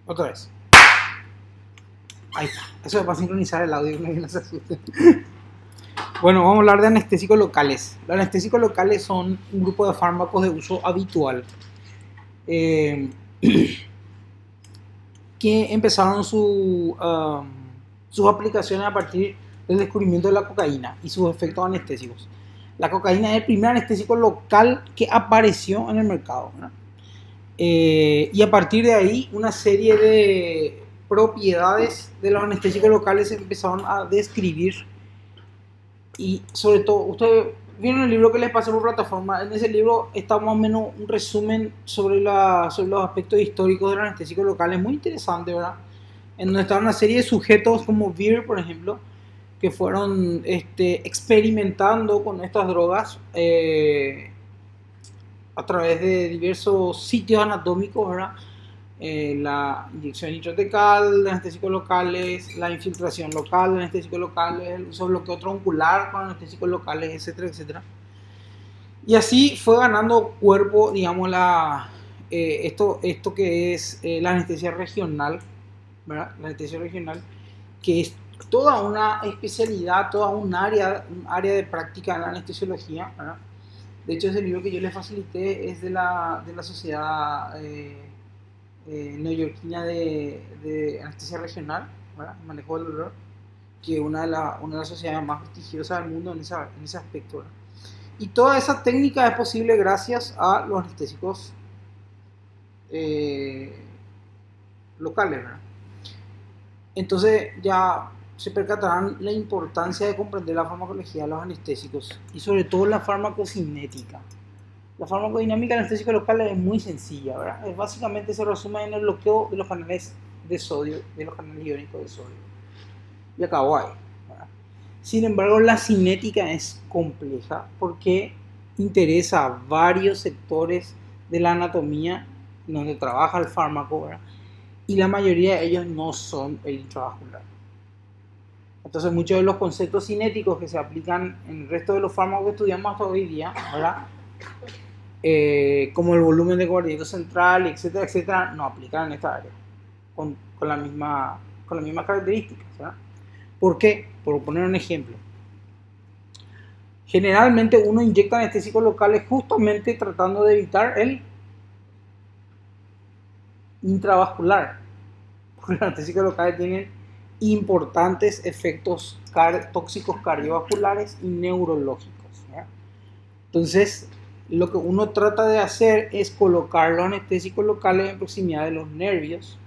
Otra vez. Ahí está. Eso es para sincronizar el audio, no se asusten. Bueno, vamos a hablar de anestésicos locales. Los anestésicos locales son un grupo de fármacos de uso habitual que empezaron sus aplicaciones a partir del descubrimiento de la cocaína y sus efectos anestésicos. La cocaína es el primer anestésico local que apareció en el mercado, ¿verdad? Y a partir de ahí una serie de propiedades de los anestésicos locales se empezaron a describir. Y sobre todo, ustedes vieron el libro que les pasé por plataforma. En ese libro está más o menos un resumen sobre los aspectos históricos de los anestésicos locales, muy interesante, ¿verdad? En donde está una serie de sujetos como Beer, por ejemplo, que fueron experimentando con estas drogas a través de diversos sitios anatómicos, ¿verdad? La inyección intratecal de anestésicos locales, la infiltración local de anestésicos locales, el uso de bloqueo troncular con anestésicos locales, etcétera, etcétera. Y así fue ganando cuerpo, digamos, esto que es la anestesia regional, ¿verdad? La anestesia regional, que es toda una especialidad, toda un área de práctica en la anestesiología, ¿verdad? De hecho, ese libro que yo les facilité es de la sociedad neoyorquina de anestesia regional, ¿verdad? Manejo del dolor, que es una de las sociedades más prestigiosas del mundo en ese aspecto, ¿verdad? Y toda esa técnica es posible gracias a los anestésicos locales, ¿verdad? Entonces ya se percatarán la importancia de comprender la farmacología de los anestésicos y sobre todo la farmacocinética. La farmacodinámica del anestésico local es muy sencilla, ¿verdad? Básicamente se resume en el bloqueo de los canales de sodio, de los canales iónicos de sodio. Y acabó ahí, ¿verdad? Sin embargo, la cinética es compleja porque interesa a varios sectores de la anatomía donde trabaja el fármaco, ¿verdad? Y la mayoría de ellos no son el intravascular. Entonces muchos de los conceptos cinéticos que se aplican en el resto de los fármacos que estudiamos hasta hoy día, ¿verdad? Como el volumen de cuadrito central, etcétera, etcétera, no aplican en esta área con las mismas características, ¿verdad? ¿Por qué? Por poner un ejemplo. Generalmente uno inyecta anestésicos locales justamente tratando de evitar el intravascular, porque los anestésicos locales tienen importantes efectos tóxicos cardiovasculares y neurológicos, ¿verdad? Entonces, lo que uno trata de hacer es colocar los anestésicos locales en proximidad de los nervios,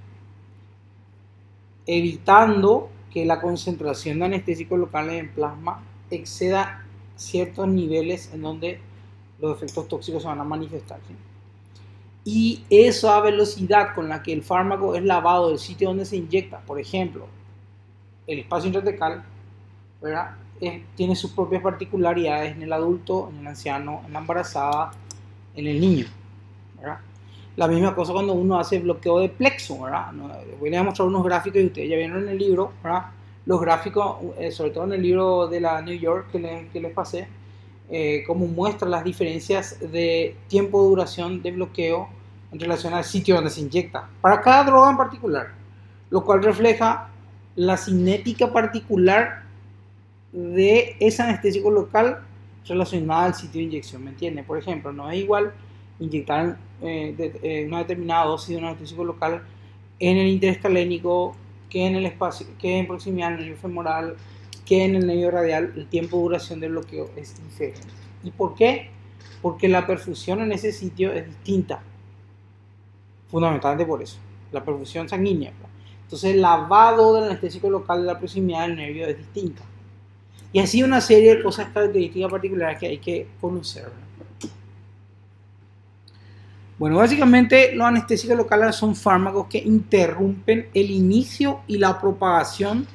evitando que la concentración de anestésicos locales en plasma exceda ciertos niveles en donde los efectos tóxicos se van a manifestar, ¿sí? Y esa velocidad con la que el fármaco es lavado del sitio donde se inyecta, por ejemplo, el espacio intratecal, ¿verdad? Tiene sus propias particularidades en el adulto, en el anciano, en la embarazada, en el niño, ¿verdad? La misma cosa cuando uno hace bloqueo de plexo, ¿verdad? Voy a mostrar unos gráficos y ustedes ya vieron en el libro, ¿verdad? Los gráficos, sobre todo en el libro de la New York que les pasé, cómo muestra las diferencias de tiempo de duración de bloqueo en relación al sitio donde se inyecta, para cada droga en particular, lo cual refleja la cinética particular de ese anestésico local relacionada al sitio de inyección, ¿me entiende? Por ejemplo, no es igual inyectar una determinada dosis de un anestésico local en el interescalénico que en el espacio, que en proximidad del nervio femoral, que en el nervio radial. El tiempo de duración del bloqueo es diferente. ¿Y por qué? Porque la perfusión en ese sitio es distinta, fundamentalmente por eso, la perfusión sanguínea. Entonces el lavado del anestésico local de la proximidad del nervio es distinta. Y así una serie de cosas características particulares que hay que conocer. Bueno, básicamente los anestésicos locales son fármacos que interrumpen el inicio y la propagación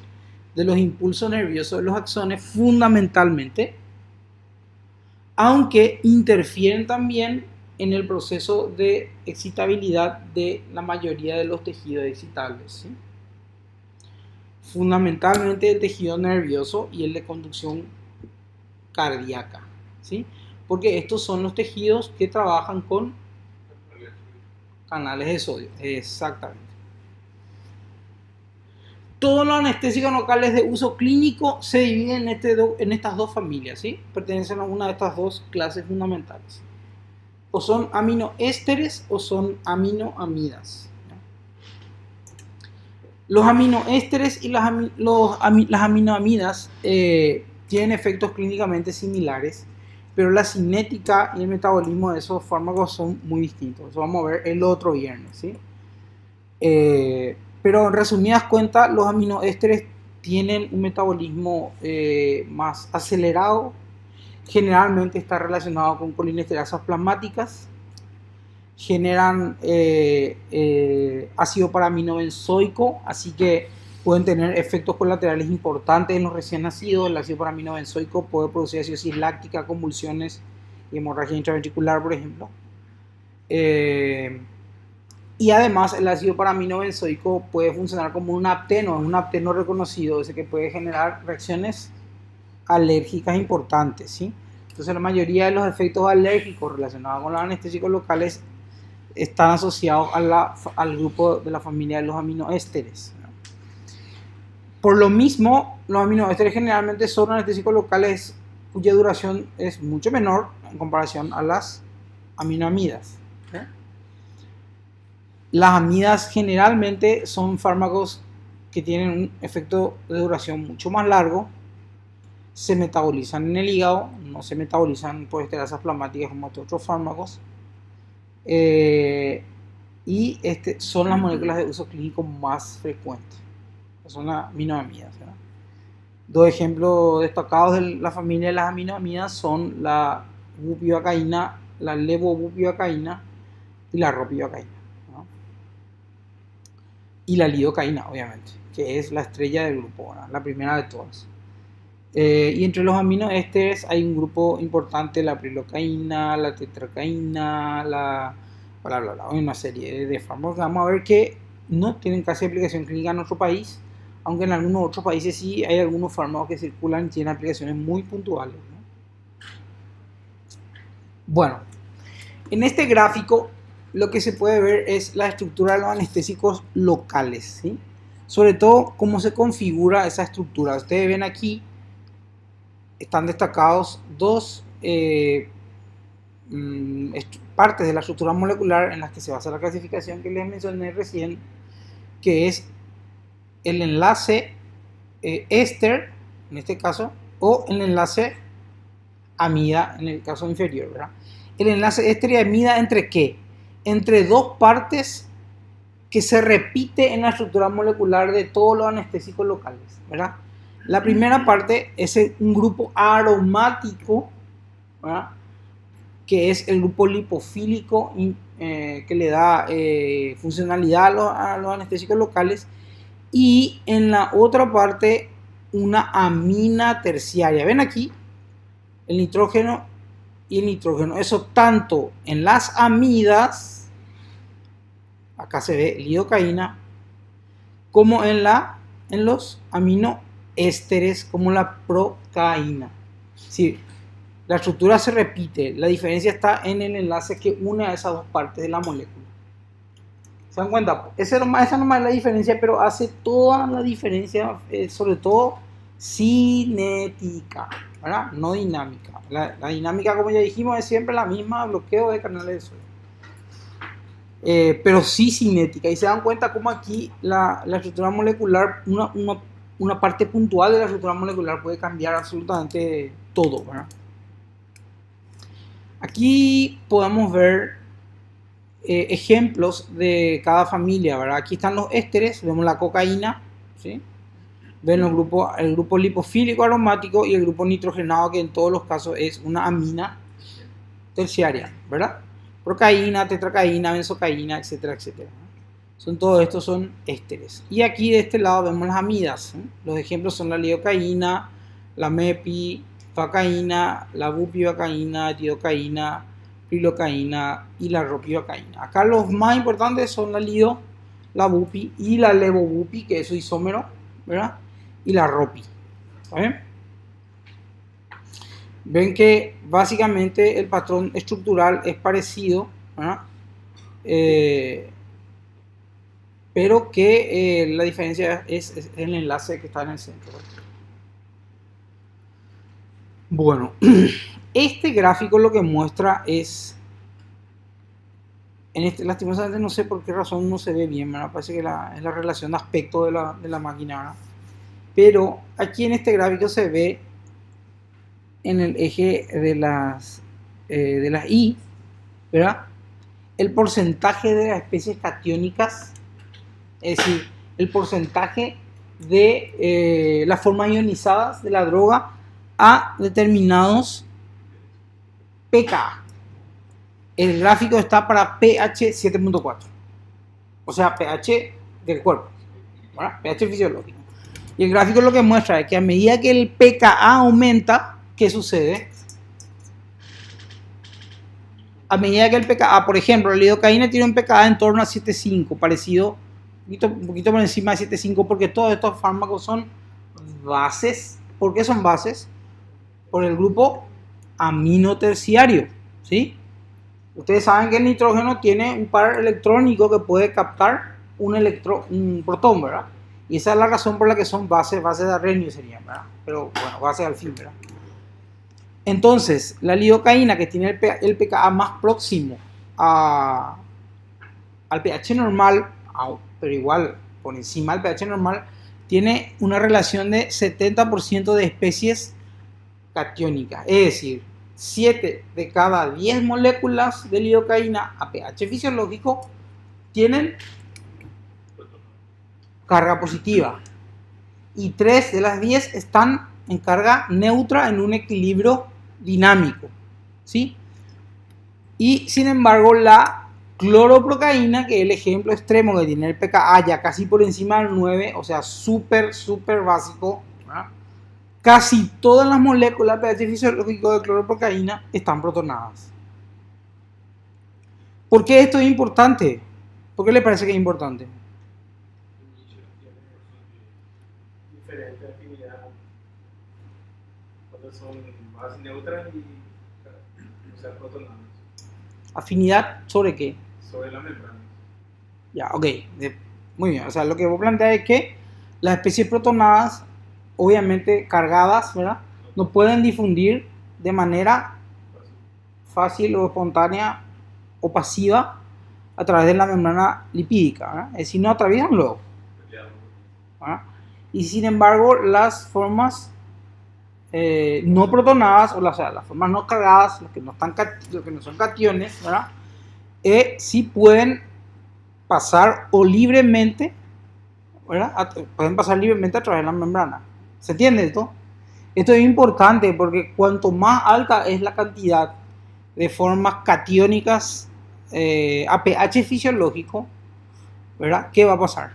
de los impulsos nerviosos de los axones fundamentalmente, aunque interfieren también en el proceso de excitabilidad de la mayoría de los tejidos excitables, ¿sí? Fundamentalmente el tejido nervioso y el de conducción cardíaca, ¿sí? Porque estos son los tejidos que trabajan con canales de sodio, exactamente. Todos los anestésicos locales de uso clínico se dividen en estas dos familias, ¿sí? Pertenecen a una de estas dos clases fundamentales. O son aminoésteres o son aminoamidas. Los aminoésteres y las aminoamidas tienen efectos clínicamente similares, pero la cinética y el metabolismo de esos fármacos son muy distintos. Eso vamos a ver el otro viernes, ¿sí? Pero en resumidas cuentas, los aminoésteres tienen un metabolismo más acelerado. Generalmente está relacionado con colinesterasas plasmáticas. Generan ácido paraminobenzoico, así que pueden tener efectos colaterales importantes en los recién nacidos. El ácido paraminobenzoico puede producir acidosis láctica, convulsiones y hemorragia intraventricular, por ejemplo. Y además el ácido paraminobenzoico puede funcionar como un apteno reconocido, ese que puede generar reacciones alérgicas importantes, ¿sí? Entonces la mayoría de los efectos alérgicos relacionados con los anestésicos locales están asociados al grupo de la familia de los aminoésteres. Por lo mismo, los aminoésteres generalmente son anestésicos locales cuya duración es mucho menor en comparación a las aminoamidas. Las amidas generalmente son fármacos que tienen un efecto de duración mucho más largo, se metabolizan en el hígado, no se metabolizan por esterasas plasmáticas como otros fármacos, y son las moléculas de uso clínico más frecuentes, son las aminoamidas, ¿verdad? Dos ejemplos destacados de la familia de las aminoamidas son la bupivacaína, la levobupivacaína y la ropivacaína, ¿no? Y la lidocaína, obviamente, que es la estrella del grupo, ¿verdad? La primera de todas. Y entre los aminoésteres hay un grupo importante, la prilocaína, la tetracaína, una serie de fármacos que vamos a ver que no tienen casi aplicación clínica en nuestro país, aunque en algunos otros países sí hay algunos fármacos que circulan y tienen aplicaciones muy puntuales, ¿no? Bueno, en este gráfico lo que se puede ver es la estructura de los anestésicos locales, ¿sí? Sobre todo cómo se configura esa estructura. Ustedes ven aquí, están destacados dos partes de la estructura molecular en las que se basa la clasificación que les mencioné recién, que es el enlace éster, en este caso, o el enlace amida, en el caso inferior, ¿verdad? El enlace éster y amida, ¿entre qué? Entre dos partes que se repite en la estructura molecular de todos los anestésicos locales, ¿verdad? La primera parte es un grupo aromático, ¿verdad? Que es el grupo lipofílico que le da funcionalidad a los anestésicos locales, y en la otra parte una amina terciaria. Ven aquí el nitrógeno y el nitrógeno. Eso tanto en las amidas, acá se ve lidocaína, como en los aminoésteres, como la procaína. Sí, la estructura se repite, la diferencia está en el enlace que une a esas dos partes de la molécula. ¿Se dan cuenta? Esa nomás es la diferencia, pero hace toda la diferencia, sobre todo cinética, ¿verdad? No dinámica. La dinámica, como ya dijimos, es siempre la misma, bloqueo de canales de sodio. Pero sí cinética. Y se dan cuenta cómo aquí la estructura molecular, una parte puntual de la estructura molecular puede cambiar absolutamente todo, ¿verdad? Aquí podemos ver ejemplos de cada familia, ¿verdad? Aquí están los ésteres, vemos la cocaína, ¿sí? Ven el grupo lipofílico aromático y el grupo nitrogenado, que en todos los casos es una amina terciaria, ¿verdad? Procaína, tetracaína, benzocaína, etcétera, etcétera. Todos estos son ésteres. Y aquí de este lado vemos las amidas, ¿eh? Los ejemplos son la lidocaína, la mepivacaína, la bupivacaína, etidocaína, prilocaína y la ropivacaína. Acá los más importantes son la lido, la bupi y la levobupi, que es su isómero, ¿verdad? Y la ropi. ¿Está bien? Ven que básicamente el patrón estructural es parecido, ¿verdad? Pero que la diferencia es el enlace que está en el centro. Bueno, este gráfico lo que muestra es, lastimosamente no sé por qué razón no se ve bien, ¿verdad? Parece que es la relación de aspecto de la máquina, ¿verdad? Pero aquí en este gráfico se ve en el eje de las I, ¿verdad? El porcentaje de las especies catiónicas, es decir, el porcentaje de las formas ionizadas de la droga a determinados pKa. El gráfico está para pH 7.4, o sea, pH del cuerpo, ¿verdad? pH fisiológico. Y el gráfico lo que muestra es que a medida que el pKa aumenta, ¿qué sucede? A medida que el pKa, por ejemplo, la lidocaína tiene un pKa en torno a 7.5, parecido, un poquito por encima de 7.5, porque todos estos fármacos son bases. ¿Por qué son bases? Por el grupo amino terciario, ¿sí? Ustedes saben que el nitrógeno tiene un par electrónico que puede captar un protón, ¿verdad? Y esa es la razón por la que son bases de Arrhenius serían, ¿verdad? Pero bueno, bases al fin, ¿verdad? Entonces, la lidocaína, que tiene el pKa más próximo al pH normal, pero igual por encima del pH normal, tiene una relación de 70% de especies catiónicas. Es decir, 7 de cada 10 moléculas de lidocaína a pH fisiológico tienen carga positiva. Y 3 de las 10 están en carga neutra en un equilibrio dinámico, ¿sí? Y sin embargo la cloroprocaína, que es el ejemplo extremo que tiene el pKa ya casi por encima del 9, o sea, súper básico, ¿verdad? Casi todas las moléculas pH fisiológico de cloroprocaína están protonadas. ¿Por qué esto es importante? ¿Por qué le parece que es importante? Diferente afinidad. Cuando son más neutras y o sea, protonadas. ¿Afinidad sobre qué? Sobre la membrana. Ya, ok. Muy bien. O sea, lo que vos planteas es que las especies protonadas, obviamente cargadas, ¿verdad? No pueden difundir de manera fácil o espontánea o pasiva a través de la membrana lipídica, ¿verdad? Es decir, no atraviesan luego, ¿verdad? Y sin embargo, las formas no protonadas, o sea, las formas no cargadas, los que no son cationes, ¿verdad? Sí pueden pasar o libremente, ¿verdad? Pueden pasar libremente a través de la membrana. ¿Se entiende esto? Esto es importante porque cuanto más alta es la cantidad de formas catiónicas a pH fisiológico, ¿verdad? ¿Qué va a pasar?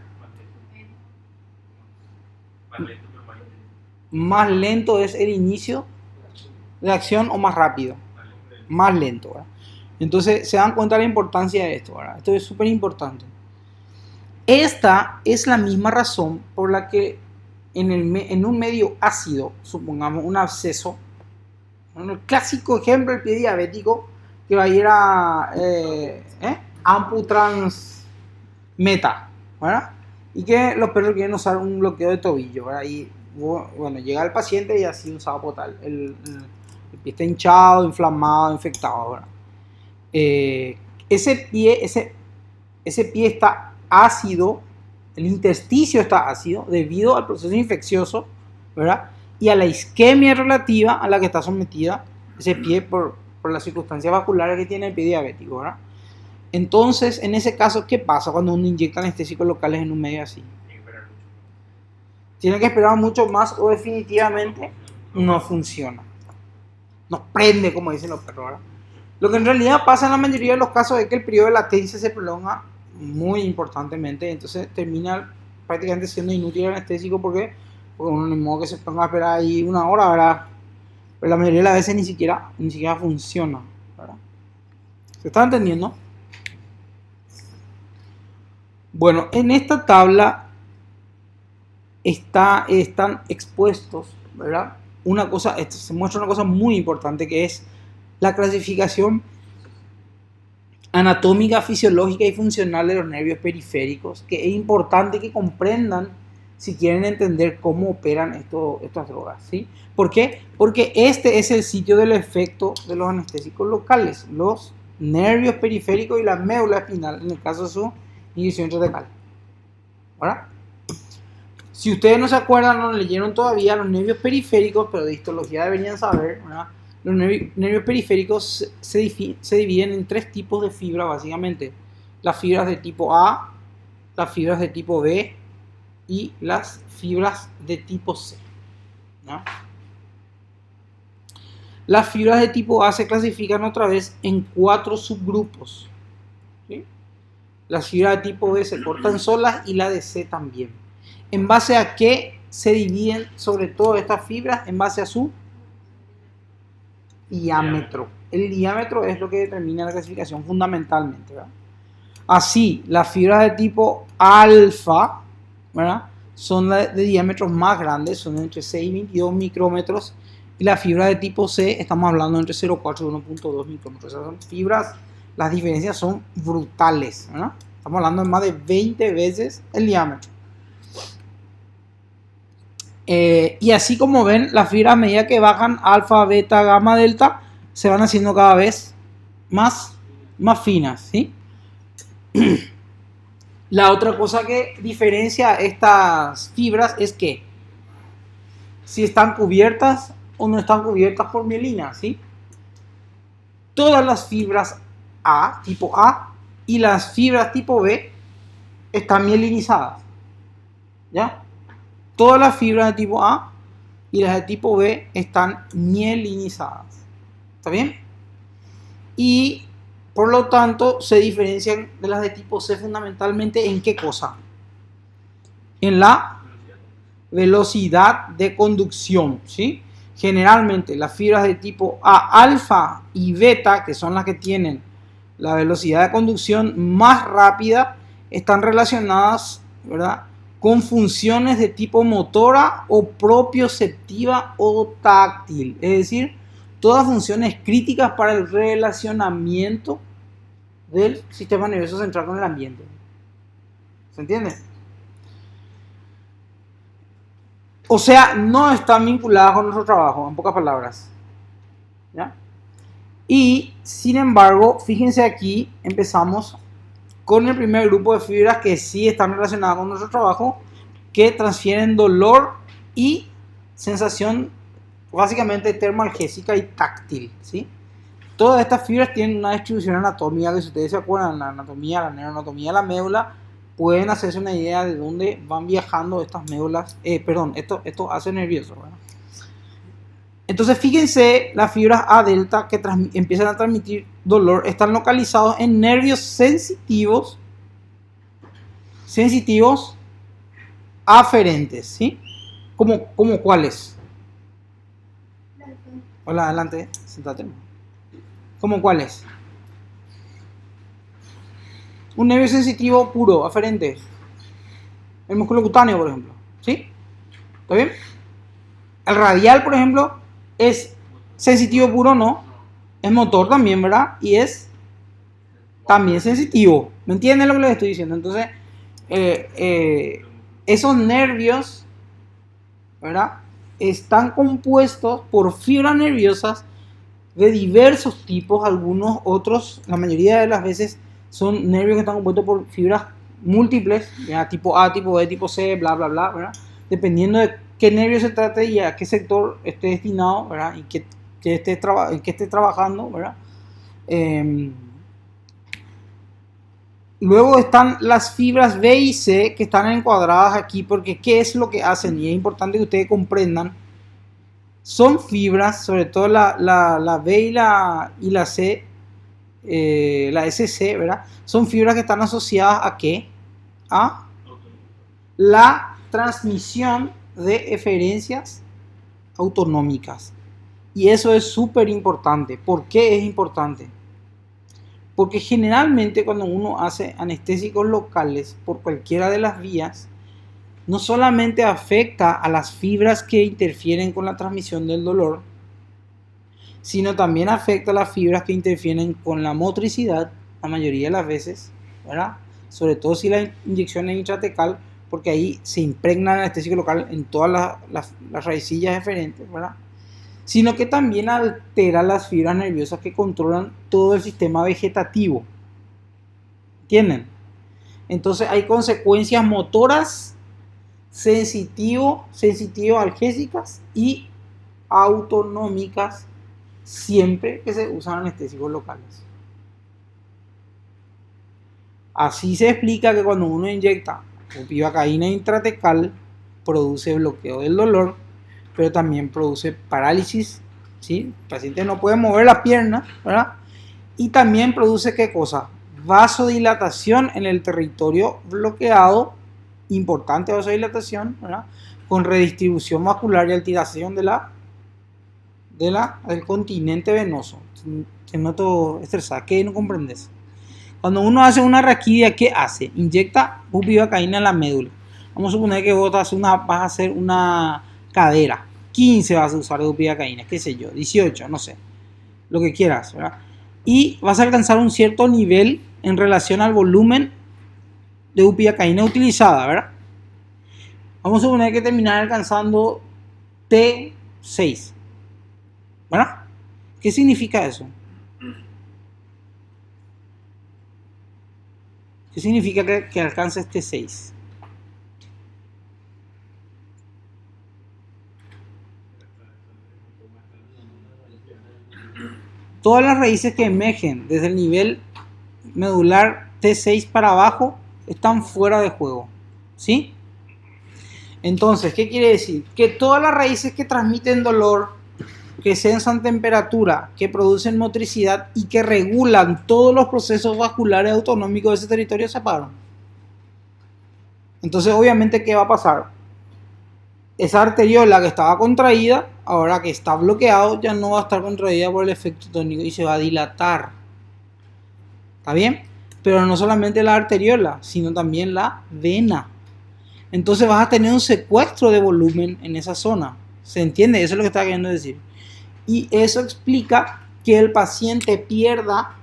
Más lento es el inicio de acción o más rápido. Más lento, ¿verdad? Entonces se dan cuenta de la importancia de esto, ¿verdad? Esto es súper importante. Esta es la misma razón por la que en un medio ácido, supongamos un absceso, el clásico ejemplo, el pie diabético, que va a ir a Amputrans Meta, ¿verdad? Y que los perros quieren usar un bloqueo de tobillo, ¿verdad? Y bueno, llega el paciente y así un sabotal. El pie está hinchado, inflamado, infectado, ¿verdad? Ese pie está ácido, el intersticio está ácido debido al proceso infeccioso, ¿verdad? Y a la isquemia relativa a la que está sometida ese pie por las circunstancias vasculares que tiene el pie diabético, ¿verdad? Entonces, en ese caso, ¿qué pasa cuando uno inyecta anestésicos locales en un medio así? Tiene que esperar mucho más o definitivamente no funciona. No prende, como dicen los perros, ¿verdad? Lo que en realidad pasa en la mayoría de los casos es que el periodo de latencia se prolonga muy importantemente, entonces termina prácticamente siendo inútil el anestésico porque uno ni modo que se ponga a esperar ahí una hora, ¿verdad? Pero la mayoría de las veces ni siquiera funciona, ¿verdad? ¿Se está entendiendo? Bueno, en esta tabla están expuestos, ¿verdad? Una cosa, se muestra una cosa muy importante que es la clasificación anatómica, fisiológica y funcional de los nervios periféricos, que es importante que comprendan si quieren entender cómo operan estas drogas, ¿sí? ¿Por qué? Porque este es el sitio del efecto de los anestésicos locales, los nervios periféricos y la médula espinal, en el caso de su inhibición intratecal, ¿verdad? Si ustedes no se acuerdan, no leyeron todavía los nervios periféricos, pero de histología deberían saber, ¿verdad? Los nervios periféricos se dividen en tres tipos de fibra, básicamente. Las fibras de tipo A, las fibras de tipo B y las fibras de tipo C, ¿no? Las fibras de tipo A se clasifican otra vez en 4 subgrupos, ¿sí? Las fibras de tipo B se cortan solas y la de C también. ¿En base a qué se dividen sobre todo estas fibras? En base a su diámetro. El diámetro es lo que determina la clasificación fundamentalmente, ¿verdad? Así, las fibras de tipo alfa, ¿verdad?, son de diámetros más grandes, son entre 6 y 22 micrómetros, y las fibras de tipo C estamos hablando entre 0,4 y 1,2 micrómetros. Esas son fibras, las diferencias son brutales, ¿verdad? Estamos hablando de más de 20 veces el diámetro. Y así como ven, las fibras a medida que bajan alfa, beta, gamma, delta, se van haciendo cada vez más finas, ¿sí? La otra cosa que diferencia estas fibras es que si están cubiertas o no están cubiertas por mielina, ¿sí? Todas las fibras A, tipo A, y las fibras tipo B están mielinizadas, ¿ya? Todas las fibras de tipo A y las de tipo B están mielinizadas. ¿Está bien? Y por lo tanto se diferencian de las de tipo C fundamentalmente en qué cosa? En la velocidad de conducción, ¿sí? Generalmente las fibras de tipo A, alfa y beta, que son las que tienen la velocidad de conducción más rápida, están relacionadas, ¿verdad?, con funciones de tipo motora o propioceptiva o táctil, es decir, todas funciones críticas para el relacionamiento del sistema nervioso central con el ambiente. ¿Se entiende? O sea, no están vinculadas con nuestro trabajo, en pocas palabras, ¿ya? Y, sin embargo, fíjense aquí, empezamos con el primer grupo de fibras que sí están relacionadas con nuestro trabajo, que transfieren dolor y sensación básicamente termoalgésica y táctil, ¿sí? Todas estas fibras tienen una distribución anatómica que, si ustedes se acuerdan, la anatomía, la neuroanatomía de la médula, pueden hacerse una idea de dónde van viajando estas médulas, estos haces nerviosos, ¿verdad? Entonces, fíjense, las fibras A delta que empiezan a transmitir dolor están localizados en nervios sensitivos aferentes, ¿sí? ¿Cómo cuáles? Hola, adelante, sentate. ¿Cómo cuáles? Un nervio sensitivo puro, aferente. El músculo cutáneo, por ejemplo, ¿sí? ¿Está bien? El radial, por ejemplo, es sensitivo puro, no. Es motor también, ¿verdad? Y es también sensitivo. ¿Me entienden lo que les estoy diciendo? Entonces, esos nervios, ¿verdad?, están compuestos por fibras nerviosas de diversos tipos. Algunos otros, la mayoría de las veces, son nervios que están compuestos por fibras múltiples, ¿verdad?, tipo A, tipo B, tipo C, bla, bla, bla, ¿verdad? Dependiendo de qué nervio se trate y a qué sector esté destinado, ¿verdad?, y que esté trabajando, ¿verdad? Luego están las fibras B y C, que están encuadradas aquí porque ¿qué es lo que hacen? Y es importante que ustedes comprendan. Son fibras, sobre todo la B y la C, la SC, ¿verdad? Son fibras que están asociadas a ¿qué? A la transmisión de eferencias autonómicas. Y eso es súper importante. ¿Por qué es importante? Porque generalmente cuando uno hace anestésicos locales por cualquiera de las vías, no solamente afecta a las fibras que interfieren con la transmisión del dolor, sino también afecta a las fibras que interfieren con la motricidad, la mayoría de las veces, ¿verdad? Sobre todo si la inyección es intratecal, porque ahí se impregna el anestésico local en todas las raicillas eferentes, ¿verdad? Sino que también altera las fibras nerviosas que controlan todo el sistema vegetativo. ¿Entienden? Entonces hay consecuencias motoras, sensitivo-algésicas y autonómicas siempre que se usan anestésicos locales. Así se explica que cuando uno inyecta bupivacaína intratecal produce bloqueo del dolor, pero también produce parálisis, ¿sí? El paciente no puede mover la pierna, ¿verdad? Y también produce, ¿qué cosa? Vasodilatación en el territorio bloqueado, importante vasodilatación, ¿verdad? Con redistribución vascular y alteración del continente venoso. Te noto estresada, ¿qué no comprendes? Cuando uno hace una raquidia, ¿qué hace? Inyecta bupivacaína en la médula. Vamos a suponer que vos vas a hacer una cadera. 15 vas a usar de bupivacaína, qué sé yo, 18, no sé. Lo que quieras, ¿verdad? Y vas a alcanzar un cierto nivel en relación al volumen de bupivacaína utilizada, ¿verdad? Vamos a suponer que terminar alcanzando T6, ¿verdad? ¿Qué significa eso? ¿Qué significa que alcances T6? Todas las raíces que emergen desde el nivel medular T6 para abajo están fuera de juego, ¿sí? Entonces, ¿qué quiere decir? Que todas las raíces que transmiten dolor, que sensan temperatura, que producen motricidad y que regulan todos los procesos vasculares autonómicos de ese territorio se apagan. Entonces, obviamente, ¿qué va a pasar? Esa arteriola que estaba contraída, ahora que está bloqueado, ya no va a estar contraída por el efecto tónico y se va a dilatar. ¿Está bien? Pero no solamente la arteriola, sino también la vena. Entonces vas a tener un secuestro de volumen en esa zona. ¿Se entiende? Eso es lo que está queriendo decir. Y eso explica que el paciente pierda,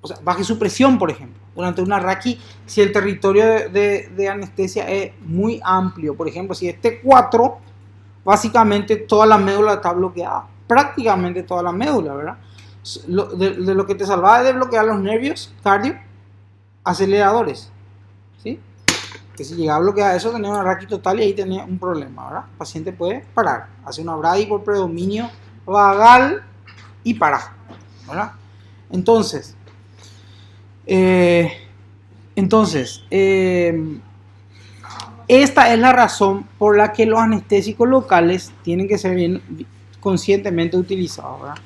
o sea, baje su presión, por ejemplo. Durante una raqui, si el territorio de anestesia es muy amplio, por ejemplo, si es T4, básicamente toda la médula está bloqueada. Prácticamente toda la médula, ¿verdad? De lo que te salvaba es de bloquear los nervios cardio aceleradores, ¿sí? Que si llegaba a bloquear eso, tenía una raqui total y ahí tenía un problema, ¿verdad? El paciente puede parar, hace una bradi por predominio vagal y para, ¿verdad? Entonces, esta es la razón por la que los anestésicos locales tienen que ser bien conscientemente utilizados, ¿verdad?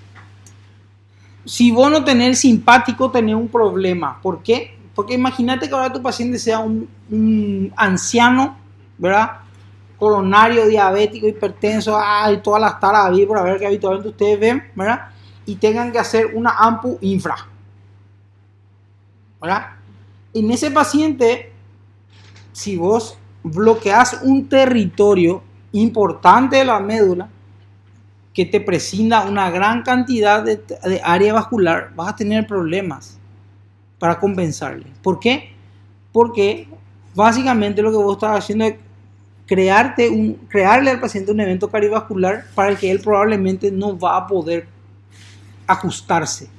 Si vos no tenés simpático, tenés un problema. ¿Por qué? Porque imagínate que ahora tu paciente sea un anciano, ¿verdad? Coronario, diabético, hipertenso, y todas las taras ahí por haber que habitualmente ustedes ven, ¿verdad? Y tengan que hacer una ampu infra, ¿verdad? En ese paciente, si vos bloqueas un territorio importante de la médula que te prescinda una gran cantidad de área vascular, vas a tener problemas para compensarle. ¿Por qué? Porque básicamente lo que vos estás haciendo es crearle al paciente un evento cardiovascular para el que él probablemente no va a poder ajustarse.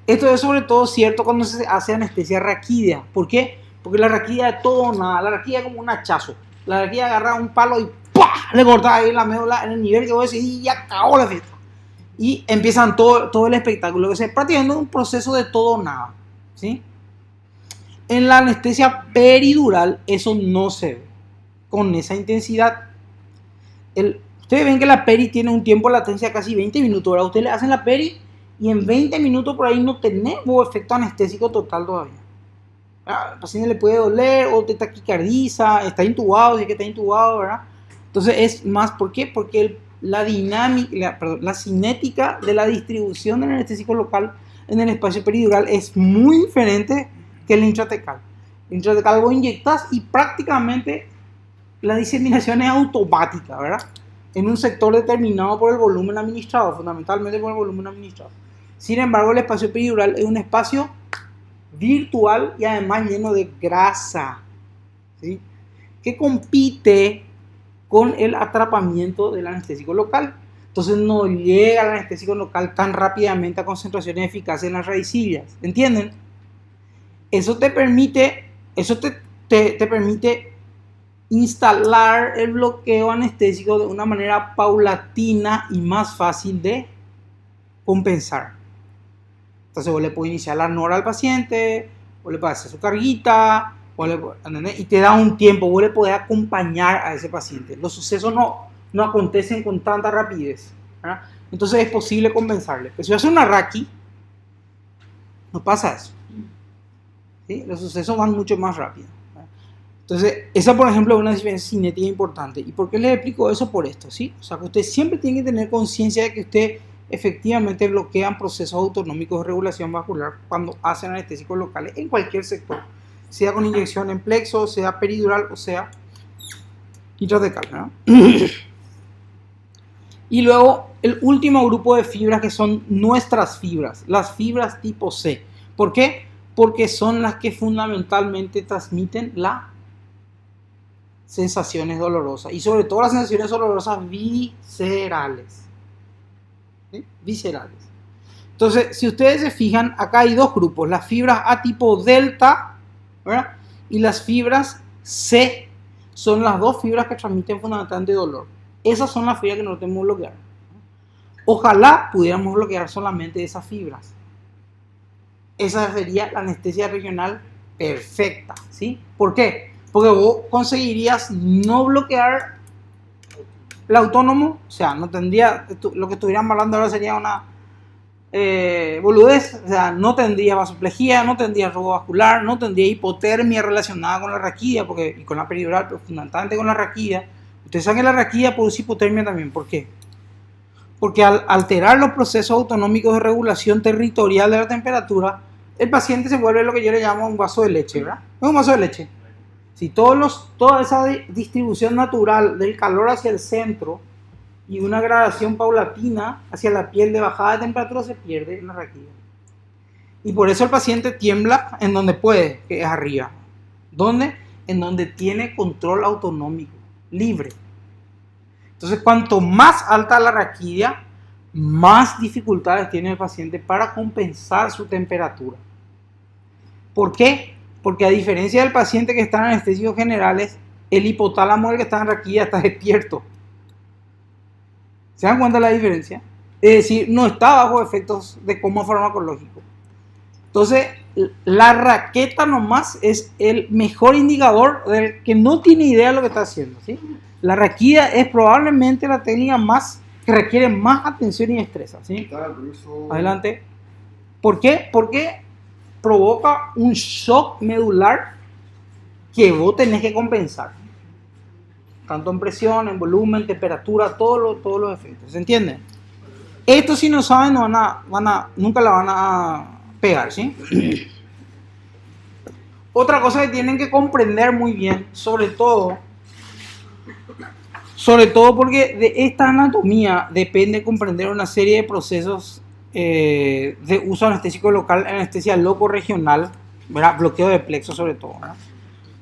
Esto es sobre todo cierto cuando se hace anestesia raquídea. ¿Por qué? Porque la raquídea es todo o nada. La raquídea es como un hachazo. La raquídea agarra un palo y ¡pah! Le corta ahí la médula en el nivel que vos decís y ya acabó la fiesta. Y empiezan todo el espectáculo. Que es prácticamente un proceso de todo o nada, ¿sí? En la anestesia peridural eso no se ve con esa intensidad. Ustedes ven que la peri tiene un tiempo de latencia casi 20 minutos. Ahora ustedes le hacen la peri y en 20 minutos por ahí no tenemos efecto anestésico total todavía. Al paciente le puede doler o te taquicardiza, está intubado, si es que está intubado, ¿verdad? Entonces es más, ¿por qué? Porque la cinética de la distribución del anestésico local en el espacio peridural es muy diferente que el intratecal. El intratecal vos inyectas y prácticamente la diseminación es automática, ¿verdad? En un sector determinado por el volumen administrado, fundamentalmente por el volumen administrado. Sin embargo, el espacio peridural es un espacio virtual y además lleno de grasa, ¿sí? Que compite con el atrapamiento del anestésico local. Entonces no llega el anestésico local tan rápidamente a concentraciones eficaces en las raicillas. ¿Entienden? Eso te permite instalar el bloqueo anestésico de una manera paulatina y más fácil de compensar. Entonces vos le puedes iniciar la NOR al paciente, vos le puedes hacer su carguita, y te da un tiempo, vos le podés acompañar a ese paciente. Los sucesos no acontecen con tanta rapidez, ¿verdad? Entonces es posible compensarle. Pero si hace una raqui, no pasa eso, ¿sí? Los sucesos van mucho más rápido, ¿verdad? Entonces, esa por ejemplo es una diferencia cinética importante. ¿Y por qué les explico eso? Por esto, ¿sí? O sea, que usted siempre tiene que tener conciencia de que usted efectivamente bloquean procesos autonómicos de regulación vascular cuando hacen anestésicos locales en cualquier sector, sea con inyección en plexo, sea peridural o sea intratecal, ¿no? Y luego el último grupo de fibras que son nuestras fibras, las fibras tipo C. ¿Por qué? Porque son las que fundamentalmente transmiten las sensaciones dolorosas y sobre todo las sensaciones dolorosas viscerales. ¿Sí? Viscerales. Entonces, si ustedes se fijan, acá hay dos grupos, las fibras A tipo delta, ¿verdad? Y las fibras C son las dos fibras que transmiten fundamentalmente dolor. Esas son las fibras que nosotros tenemos que bloquear. Ojalá pudiéramos bloquear solamente esas fibras. Esa sería la anestesia regional perfecta, ¿sí? ¿Por qué? Porque vos conseguirías no bloquear el autónomo, o sea, no tendría, lo que estuviéramos hablando ahora sería una boludez, o sea, no tendría vasoplejía, no tendría robo vascular, no tendría hipotermia relacionada con la raquidia, y con la peridural, pero fundamentalmente con la raquidia. Ustedes saben que la raquidia produce hipotermia también. ¿Por qué? Porque al alterar los procesos autonómicos de regulación territorial de la temperatura, el paciente se vuelve lo que yo le llamo un vaso de leche, ¿verdad? Es un vaso de leche. Si toda esa distribución natural del calor hacia el centro y una gradación paulatina hacia la piel de bajada de temperatura se pierde en la raquidia. Y por eso el paciente tiembla en donde puede, que es arriba. ¿Dónde? En donde tiene control autonómico, libre. Entonces, cuanto más alta la raquidia, más dificultades tiene el paciente para compensar su temperatura. ¿Por qué? Porque a diferencia del paciente que está en anestésicos generales, el hipotálamo, el que está en raquidia, está despierto. ¿Se dan cuenta de la diferencia? Es decir, no está bajo efectos de coma farmacológico. Entonces, la raqueta nomás es el mejor indicador del que no tiene idea de lo que está haciendo, ¿sí? La raquidia es probablemente la técnica más que requiere más atención y destreza, ¿sí? Adelante. ¿Por qué? Porque provoca un shock medular que vos tenés que compensar. Tanto en presión, en volumen, temperatura, todos los efectos. ¿Se entiende? Esto si no saben, nunca la van a pegar, ¿sí? Otra cosa que tienen que comprender muy bien, sobre todo porque de esta anatomía depende comprender una serie de procesos de uso anestésico local, anestesia loco-regional, ¿verdad? Bloqueo de plexo sobre todo, ¿verdad?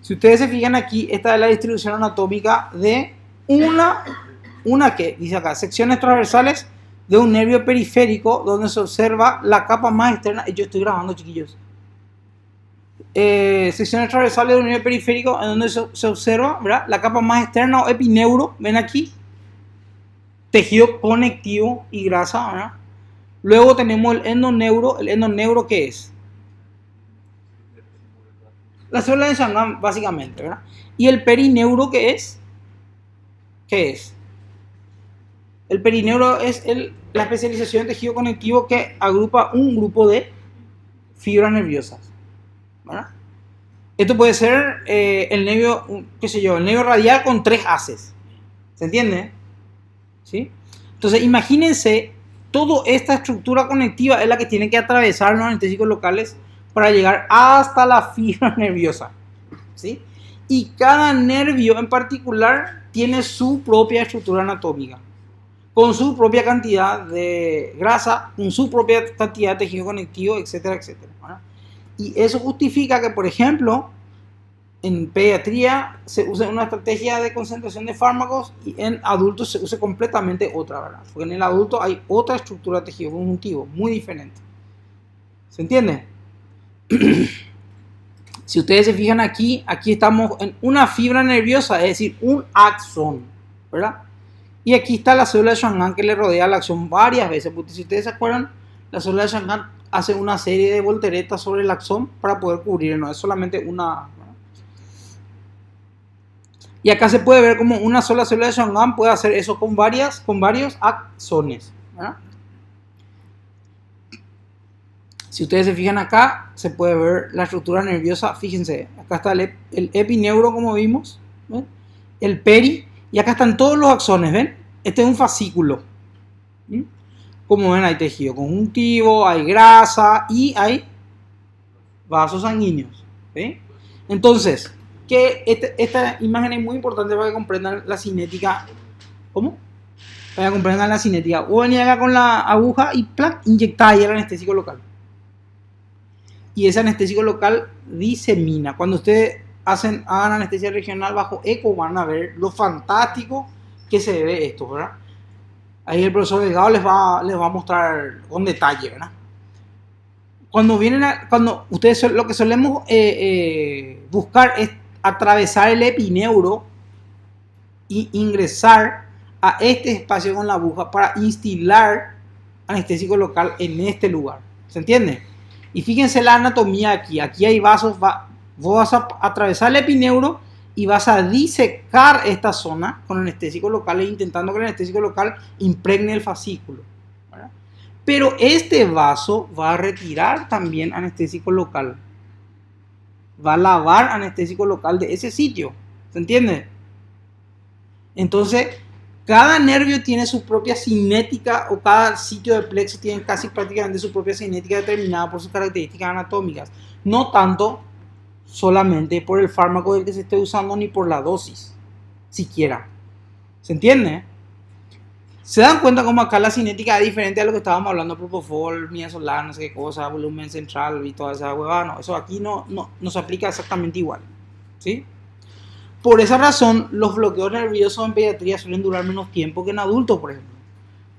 Si ustedes se fijan aquí, esta es la distribución anatómica de una que dice acá, secciones transversales de un nervio periférico donde se observa la capa más externa. Yo estoy grabando, chiquillos. Secciones transversales de un nervio periférico en donde se observa, ¿verdad?, la capa más externa o epineuro. Ven aquí, tejido conectivo y grasa, ¿verdad? Luego tenemos el endoneuro. ¿El endoneuro qué es? La célula de Shanghai, básicamente, ¿verdad? ¿Y el perineuro qué es? ¿Qué es? El perineuro es la especialización en tejido conectivo que agrupa un grupo de fibras nerviosas, ¿verdad? Esto puede ser el nervio, qué sé yo, el nervio radial con 3 haces. ¿Se entiende? ¿Sí? Entonces, imagínense toda esta estructura conectiva es la que tiene que atravesar los anestésicos locales para llegar hasta la fibra nerviosa, ¿sí? Y cada nervio en particular tiene su propia estructura anatómica, con su propia cantidad de grasa, con su propia cantidad de tejido conectivo, etcétera, etcétera, ¿verdad? Y eso justifica que, por ejemplo, en pediatría se usa una estrategia de concentración de fármacos y en adultos se usa completamente otra, ¿verdad? Porque en el adulto hay otra estructura de tejido conjuntivo muy diferente. ¿Se entiende? Si ustedes se fijan aquí estamos en una fibra nerviosa, es decir, un axón, ¿verdad? Y aquí está la célula de Shanghai que le rodea al axón varias veces, porque si ustedes se acuerdan, la célula de Shanghai hace una serie de volteretas sobre el axón para poder cubrir, no es solamente una, ¿verdad? Y acá se puede ver como una sola célula de Shanghai puede hacer eso con varios axones, ¿verdad? Si ustedes se fijan acá, se puede ver la estructura nerviosa. Fíjense, acá está el epineuro, como vimos, ¿ven? El peri, y acá están todos los axones, ¿ven? Este es un fascículo. Como ven, hay tejido conjuntivo, hay grasa y hay vasos sanguíneos, ¿sí? Entonces, esta imagen es muy importante para que comprendan la cinética. ¿Cómo? Para que comprendan la cinética. O venía acá con la aguja y ¡plac! Inyectada ahí el anestésico local. Y ese anestésico local disemina. Cuando ustedes hagan anestesia regional bajo eco, van a ver lo fantástico que se ve esto, ¿verdad? Ahí el profesor Delgado les va a mostrar con detalle, ¿verdad? Cuando ustedes lo que solemos buscar es atravesar el epineuro e ingresar a este espacio con la aguja para instilar anestésico local en este lugar. ¿Se entiende? Y fíjense la anatomía aquí. Aquí hay vasos. Vos vas a atravesar el epineuro y vas a disecar esta zona con anestésico local, intentando que el anestésico local impregne el fascículo, ¿verdad? Pero este vaso va a retirar también anestésico local. Va a lavar anestésico local de ese sitio. ¿Se entiende? Entonces, cada nervio tiene su propia cinética, o cada sitio de plexo tiene casi prácticamente su propia cinética determinada por sus características anatómicas. No tanto solamente por el fármaco del que se esté usando ni por la dosis, siquiera. ¿Se entiende? ¿Se dan cuenta cómo acá la cinética es diferente a lo que estábamos hablando, propofol, midazolam, no sé qué cosa, volumen central y toda esa huevada? No, eso aquí no se aplica exactamente igual, ¿sí? Por esa razón, los bloqueos nerviosos en pediatría suelen durar menos tiempo que en adultos, por ejemplo,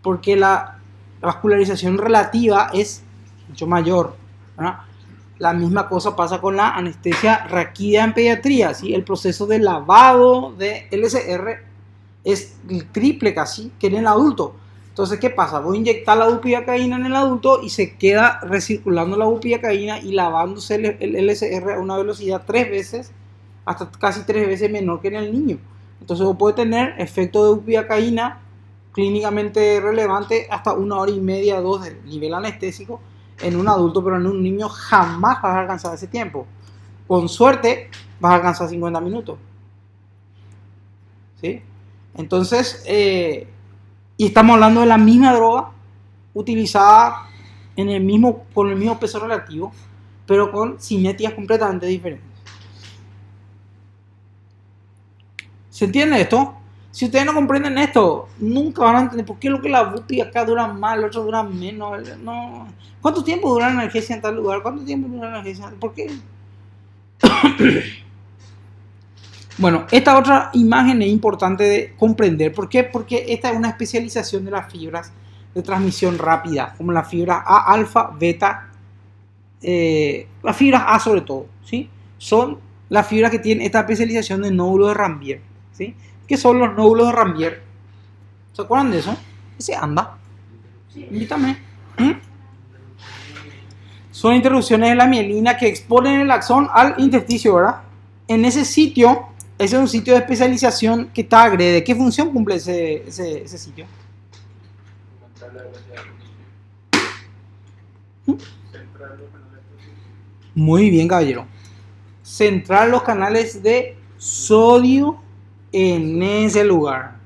porque la vascularización relativa es mucho mayor, ¿verdad? La misma cosa pasa con la anestesia raquídea en pediatría, ¿sí? El proceso de lavado de LSR es el triple casi que en el adulto. Entonces, ¿qué pasa? Voy a inyectar la bupivacaína en el adulto y se queda recirculando la bupivacaína y lavándose el LSR a una velocidad 3 veces, hasta casi 3 veces menor que en el niño. Entonces, vos podés tener efecto de bupivacaína clínicamente relevante hasta 1 hora y media, 2 de nivel anestésico en un adulto, pero en un niño jamás vas a alcanzar ese tiempo. Con suerte vas a alcanzar 50 minutos. ¿Sí? Entonces, y estamos hablando de la misma droga utilizada con el mismo peso relativo, pero con cinéticas completamente diferentes. ¿Se entiende esto? Si ustedes no comprenden esto, nunca van a entender por qué lo que la bupi acá dura más, el otro dura menos. No. ¿Cuánto tiempo dura la analgesia en tal lugar? ¿Cuánto tiempo dura la analgesia? ¿Por qué? Bueno, esta otra imagen es importante de comprender. ¿Por qué? Porque esta es una especialización de las fibras de transmisión rápida, como las fibras A, alfa, beta, las fibras A sobre todo, ¿sí? Son las fibras que tienen esta especialización de nódulos de Rambier, ¿sí? ¿Qué son los nódulos de Rambier? ¿Se acuerdan de eso? Ese anda. Invítame. Son interrupciones de la mielina que exponen el axón al intersticio, ¿verdad? En ese sitio, ese es un sitio de especialización que está agrede. ¿Qué función cumple ese sitio? Muy bien, caballero. Centrar los canales de sodio en ese lugar.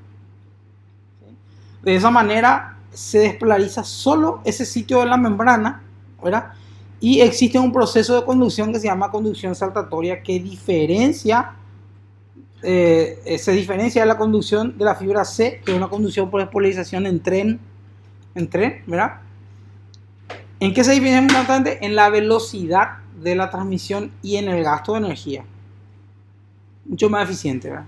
De esa manera, se despolariza solo ese sitio de la membrana, ¿verdad? Y existe un proceso de conducción que se llama conducción saltatoria que se diferencia de la conducción de la fibra C, que es una conducción por despolarización en tren, ¿verdad? ¿En qué se diferencia importante? En la velocidad de la transmisión y en el gasto de energía. Mucho más eficiente, ¿verdad?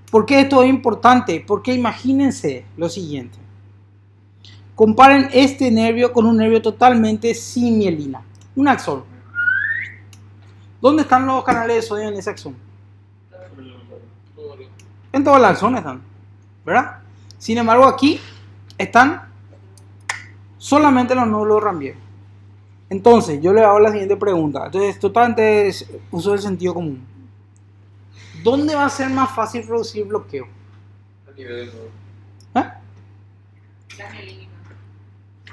¿Por qué esto es importante? Porque imagínense lo siguiente. Comparen este nervio con un nervio totalmente sin mielina. Un axón. ¿Dónde están los canales de sodio en ese axón? En todo el axón están, ¿verdad? Sin embargo, aquí están solamente los nódulos Rambier. Entonces, yo le hago la siguiente pregunta. Entonces, totalmente uso del sentido común. ¿Dónde va a ser más fácil producir bloqueo? A nivel del nodo. ¿Eh?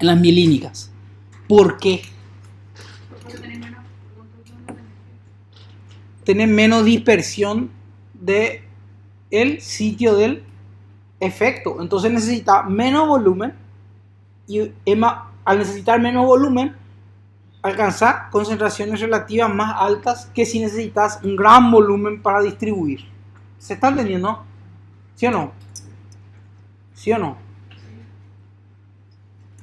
En las mielínicas. ¿Por qué? Tienen menos dispersión de el sitio del efecto. Entonces necesita menos volumen y al necesitar menos volumen alcanzar concentraciones relativas más altas que si necesitas un gran volumen para distribuir. ¿Se está entendiendo? ¿Sí o no? ¿Sí o no?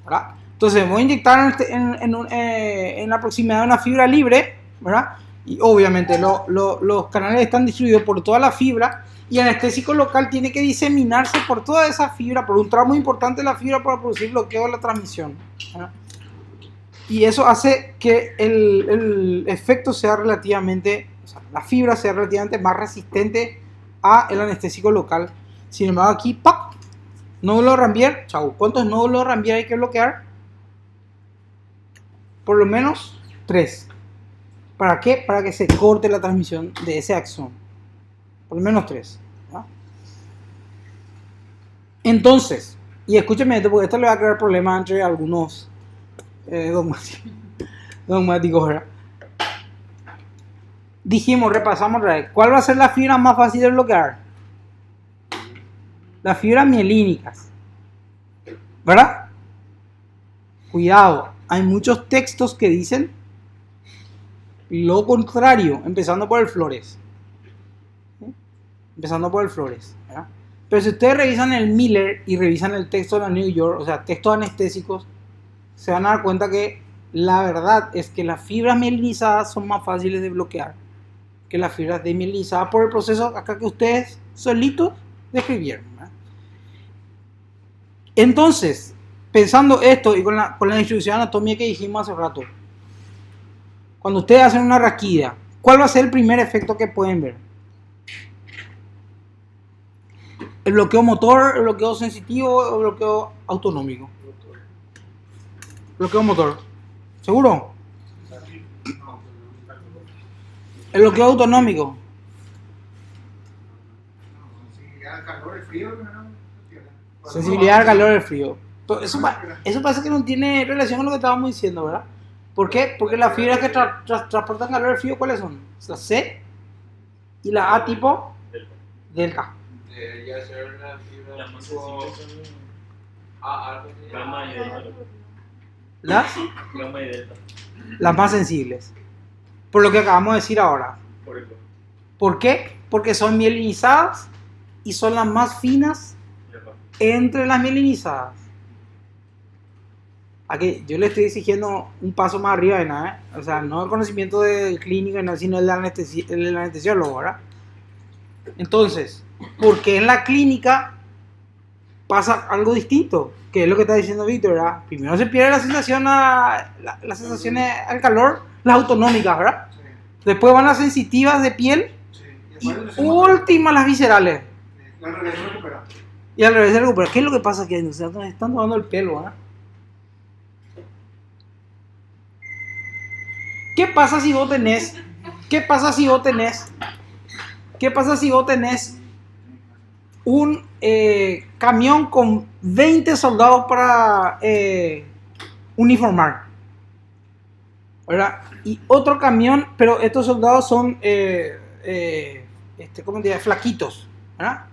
¿Verdad? Entonces voy a inyectar en la proximidad de una fibra libre, ¿verdad? Y obviamente los canales están distribuidos por toda la fibra y el anestésico local tiene que diseminarse por toda esa fibra, por un tramo importante de la fibra para producir bloqueo de la transmisión, ¿verdad? Y eso hace que el efecto sea relativamente, o sea, la fibra sea relativamente más resistente al anestésico local. Sin embargo, aquí, ¡pap! Nódulo Rambier, chau. ¿Cuántos nódulos Rambier hay que bloquear? Por lo menos 3. ¿Para qué? Para que se corte la transmisión de ese axón. Por lo menos 3. ¿verdad? Entonces, y escúcheme esto, porque esto le va a crear problemas entre algunos dogmáticos, ¿verdad? Dijimos, repasamos otra vez. ¿Cuál va a ser la fibra más fácil de bloquear? Las fibras mielínicas, ¿verdad? Cuidado, hay muchos textos que dicen lo contrario, empezando por el Flores. ¿Sí? Empezando por el Flores, ¿verdad? Pero si ustedes revisan el Miller y revisan el texto de la New York, o sea, textos anestésicos, se van a dar cuenta que la verdad es que las fibras mielinizadas son más fáciles de bloquear que las fibras desmielinizadas por el proceso acá que ustedes solitos describieron, ¿verdad? Entonces, pensando esto y con la distribución de anatomía que dijimos hace rato, cuando ustedes hacen una raquida, ¿cuál va a ser el primer efecto que pueden ver? ¿El bloqueo motor, el bloqueo sensitivo o el bloqueo autonómico? Bloqueo motor. ¿Seguro? El bloqueo autonómico. Sensibilidad al calor y al frío. Eso parece que no tiene relación con lo que estábamos diciendo, ¿verdad? ¿Por qué? Porque las fibras que transportan calor y frío, ¿cuáles son? La C y la A tipo delta. Debería ser una fibra Las más tipo sensibles son gamma gamma y delta. Las Gamma y delta. más sensibles. Por lo que acabamos de decir ahora. por eso. ¿Por qué? Porque son mielinizadas y son las más finas entre las mielinizadas. Aquí yo le estoy exigiendo un paso más arriba de nada, ¿eh? O sea, no el conocimiento del clínico, sino el del anestesiólogo, ¿verdad? Entonces, porque en la clínica pasa algo distinto, que es lo que está diciendo Víctor, ¿verdad? Primero se pierde la sensación las sensaciones al calor, las autonómicas, ¿verdad? Sí, Después van las sensitivas de piel sí. y después últimas las viscerales. la realidad se recupera. Y al revés se recupera. ¿Qué es lo que pasa aquí? Nos están tomando el pelo, ¿verdad? ¿Qué pasa si vos tenés? ¿Qué pasa si vos tenés? ¿Qué pasa si vos tenés un camión con 20 soldados para uniformar? ¿Verdad? Y otro camión, pero estos soldados son ¿cómo te diría? Flaquitos, ¿verdad?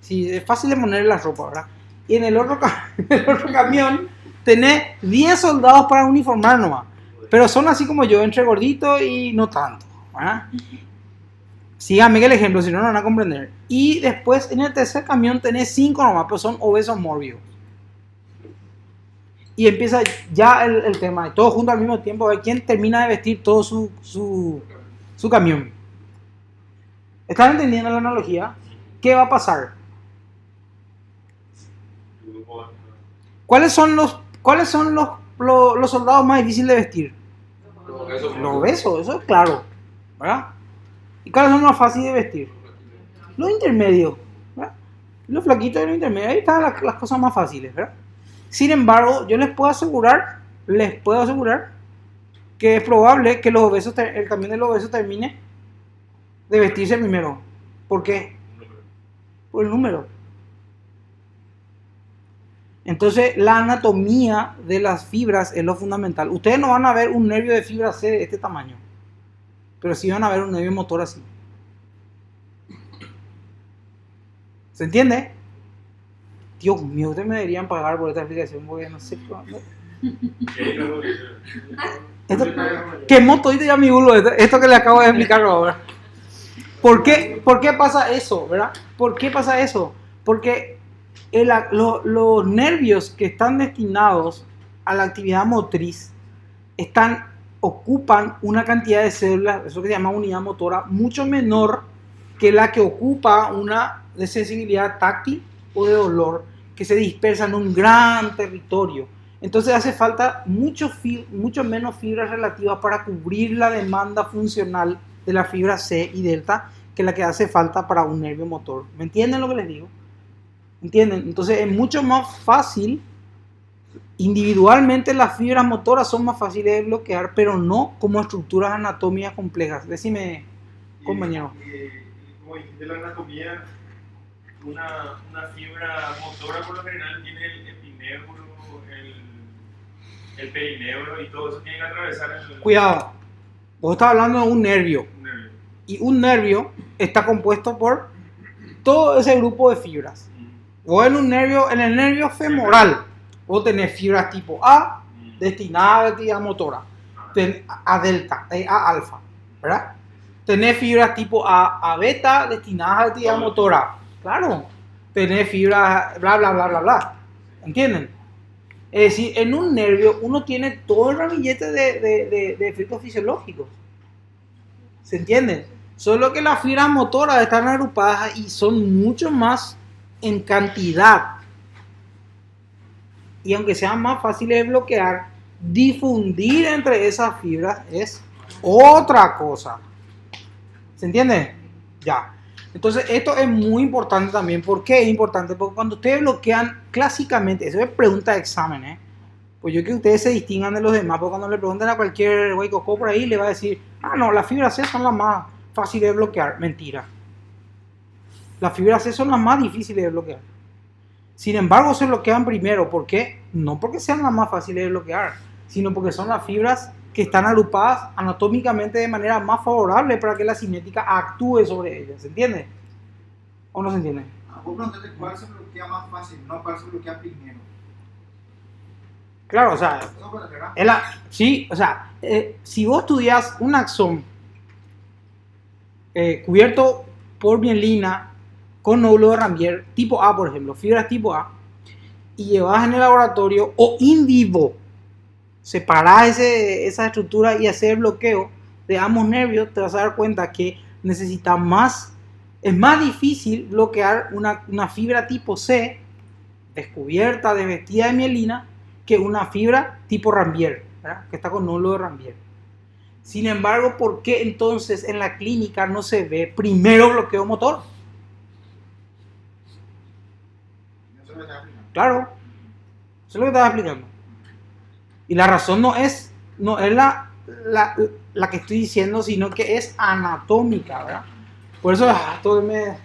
Sí, es fácil de poner la ropa, ¿verdad? y en el otro, en el otro camión tenés 10 soldados para uniformar nomás. Pero son así como yo, entre gorditos y no tanto. ¿Verdad? Síganme que el ejemplo, si no, no van a comprender. Y después en el tercer camión tenés 5 nomás, pero son obesos mórbidos. Y empieza ya el tema, todos juntos al mismo tiempo, a ver quién termina de vestir todo su camión. ¿Están entendiendo la analogía? ¿Qué va a pasar? ¿Cuáles son los soldados más difíciles de vestir? Los obesos, eso es claro, ¿verdad? ¿Y cuáles son los más fáciles de vestir? Los intermedios, ¿verdad? Los flaquitos y los intermedios, ahí están las cosas más fáciles, ¿verdad? Sin embargo, yo les puedo asegurar que es probable que el camión de los obesos termine de vestirse primero. ¿Por qué? Por el número. Entonces, la anatomía de las fibras es lo fundamental. Ustedes no van a ver un nervio de fibra C de este tamaño, pero sí van a ver un nervio motor así. ¿Se entiende? Dios mío, ustedes me deberían pagar por esta explicación, porque no sé cuándo. Quemó todito ya mi bulo, esto que le acabo de explicar ahora. ¿Por qué pasa eso, verdad? ¿Por qué pasa eso? Porque los nervios que están destinados a la actividad motriz ocupan una cantidad de células, eso que se llama unidad motora, mucho menor que la que ocupa una de sensibilidad táctil o de dolor, que se dispersa en un gran territorio. Entonces hace falta mucho menos fibras relativas para cubrir la demanda funcional de la fibra C y delta que la que hace falta para un nervio motor. ¿Me entienden lo que les digo? ¿Entienden? Entonces es mucho más fácil, individualmente las fibras motoras son más fáciles de bloquear, pero no como estructuras anatómicas complejas. Decime, compañero. Como dijiste, la anatomía, una fibra motora por lo general tiene el epineuro, el perineuro y todo eso tiene que atravesar el... Cuidado, vos estás hablando de un nervio. Y un nervio está compuesto por todo ese grupo de fibras. Vos en el nervio femoral, vos tenés fibras tipo A destinadas a la actividad motora, a delta, a alfa, ¿verdad? Tenés fibras tipo A beta destinadas a la actividad motora, claro. Tenés fibras bla bla bla bla bla, ¿entienden? Es decir, en un nervio uno tiene todo el ramillete de efectos fisiológicos, ¿se entiende? Solo que las fibras motoras están agrupadas y son mucho más en cantidad, y aunque sean más fáciles de bloquear, difundir entre esas fibras es otra cosa. ¿Se entiende? Ya. Entonces esto es muy importante también. ¿Por qué es importante? Porque cuando ustedes bloquean clásicamente, eso es pregunta de examen, pues yo quiero que ustedes se distingan de los demás, porque cuando le pregunten a cualquier güey coco por ahí, le va a decir, no, las fibras C son las más fáciles de bloquear. Mentira. Las fibras C son las más difíciles de bloquear. Sin embargo, se bloquean primero. ¿Por qué? No porque sean las más fáciles de bloquear, sino porque son las fibras que están agrupadas anatómicamente de manera más favorable para que la cinética actúe sobre ellas. ¿Se entiende? ¿O no se entiende? Vos preguntaste cuál se bloquea más fácil, no cuál se bloquea primero. Claro, o sea, sí, o sea, si vos estudias un axón cubierto por mielina con nódulo de Rambier tipo A, por ejemplo, fibras tipo A, y llevas en el laboratorio o in vivo, separás esa estructura y hacer el bloqueo de ambos nervios, te vas a dar cuenta que necesitas más, es más difícil bloquear una fibra tipo C descubierta, desvestida de mielina, que una fibra tipo Rambier, ¿verdad? Que está con nódulo de Rambier. Sin embargo, ¿por qué entonces en la clínica no se ve primero bloqueo motor? Claro, eso es lo que estaba explicando. Y la razón no es la que estoy diciendo, sino que es anatómica, ¿verdad? Por eso todo me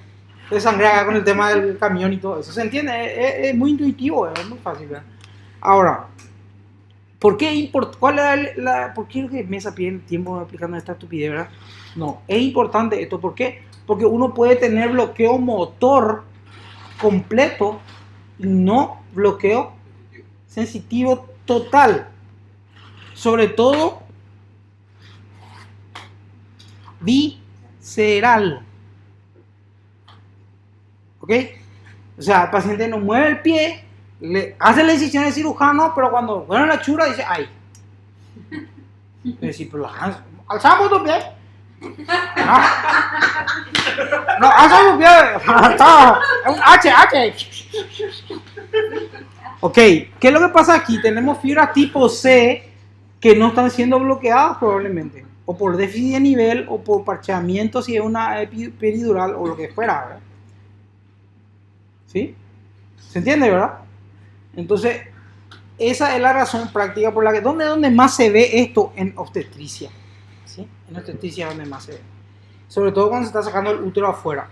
desangré acá con el tema del camión y todo eso. ¿Se entiende? Es muy intuitivo, es muy fácil, ¿verdad? Ahora, ¿por qué me sapien el tiempo explicando esta estupidez, verdad? No, es importante esto. ¿Por qué? Porque uno puede tener bloqueo motor completo y no bloqueo sensitivo total. Sobre todo visceral. ¿Ok? O sea, el paciente no mueve el pie, le hace la incisión el cirujano, pero cuando vuelve la chura dice, ay. Es decir, pero alzamos tu pie. No, alzamos tu pie. Es un H. Ok, ¿qué es lo que pasa aquí? Tenemos fibras tipo C que no están siendo bloqueadas probablemente. O por déficit de nivel, o por parcheamiento si es una peridural o lo que fuera, ¿verdad? ¿Sí? ¿Se entiende, verdad? Entonces, esa es la razón práctica por la que... ¿Dónde más se ve esto? En obstetricia. ¿Sí? En obstetricia es donde más se ve. Sobre todo cuando se está sacando el útero afuera.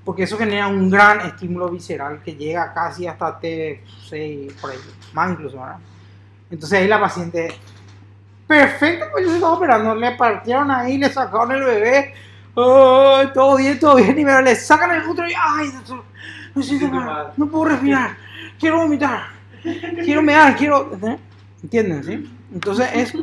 Porque eso genera un gran estímulo visceral que llega casi hasta T6, por ahí. Más incluso, ¿verdad? Entonces ahí la paciente... Perfecto, pues yo se estaba operando. Le partieron ahí, le sacaron el bebé. Oh, todo bien, y me le sacan el útero y ay, no siento nada, no puedo respirar, quiero vomitar, quiero mear, ¿entienden? ¿Sí? Entonces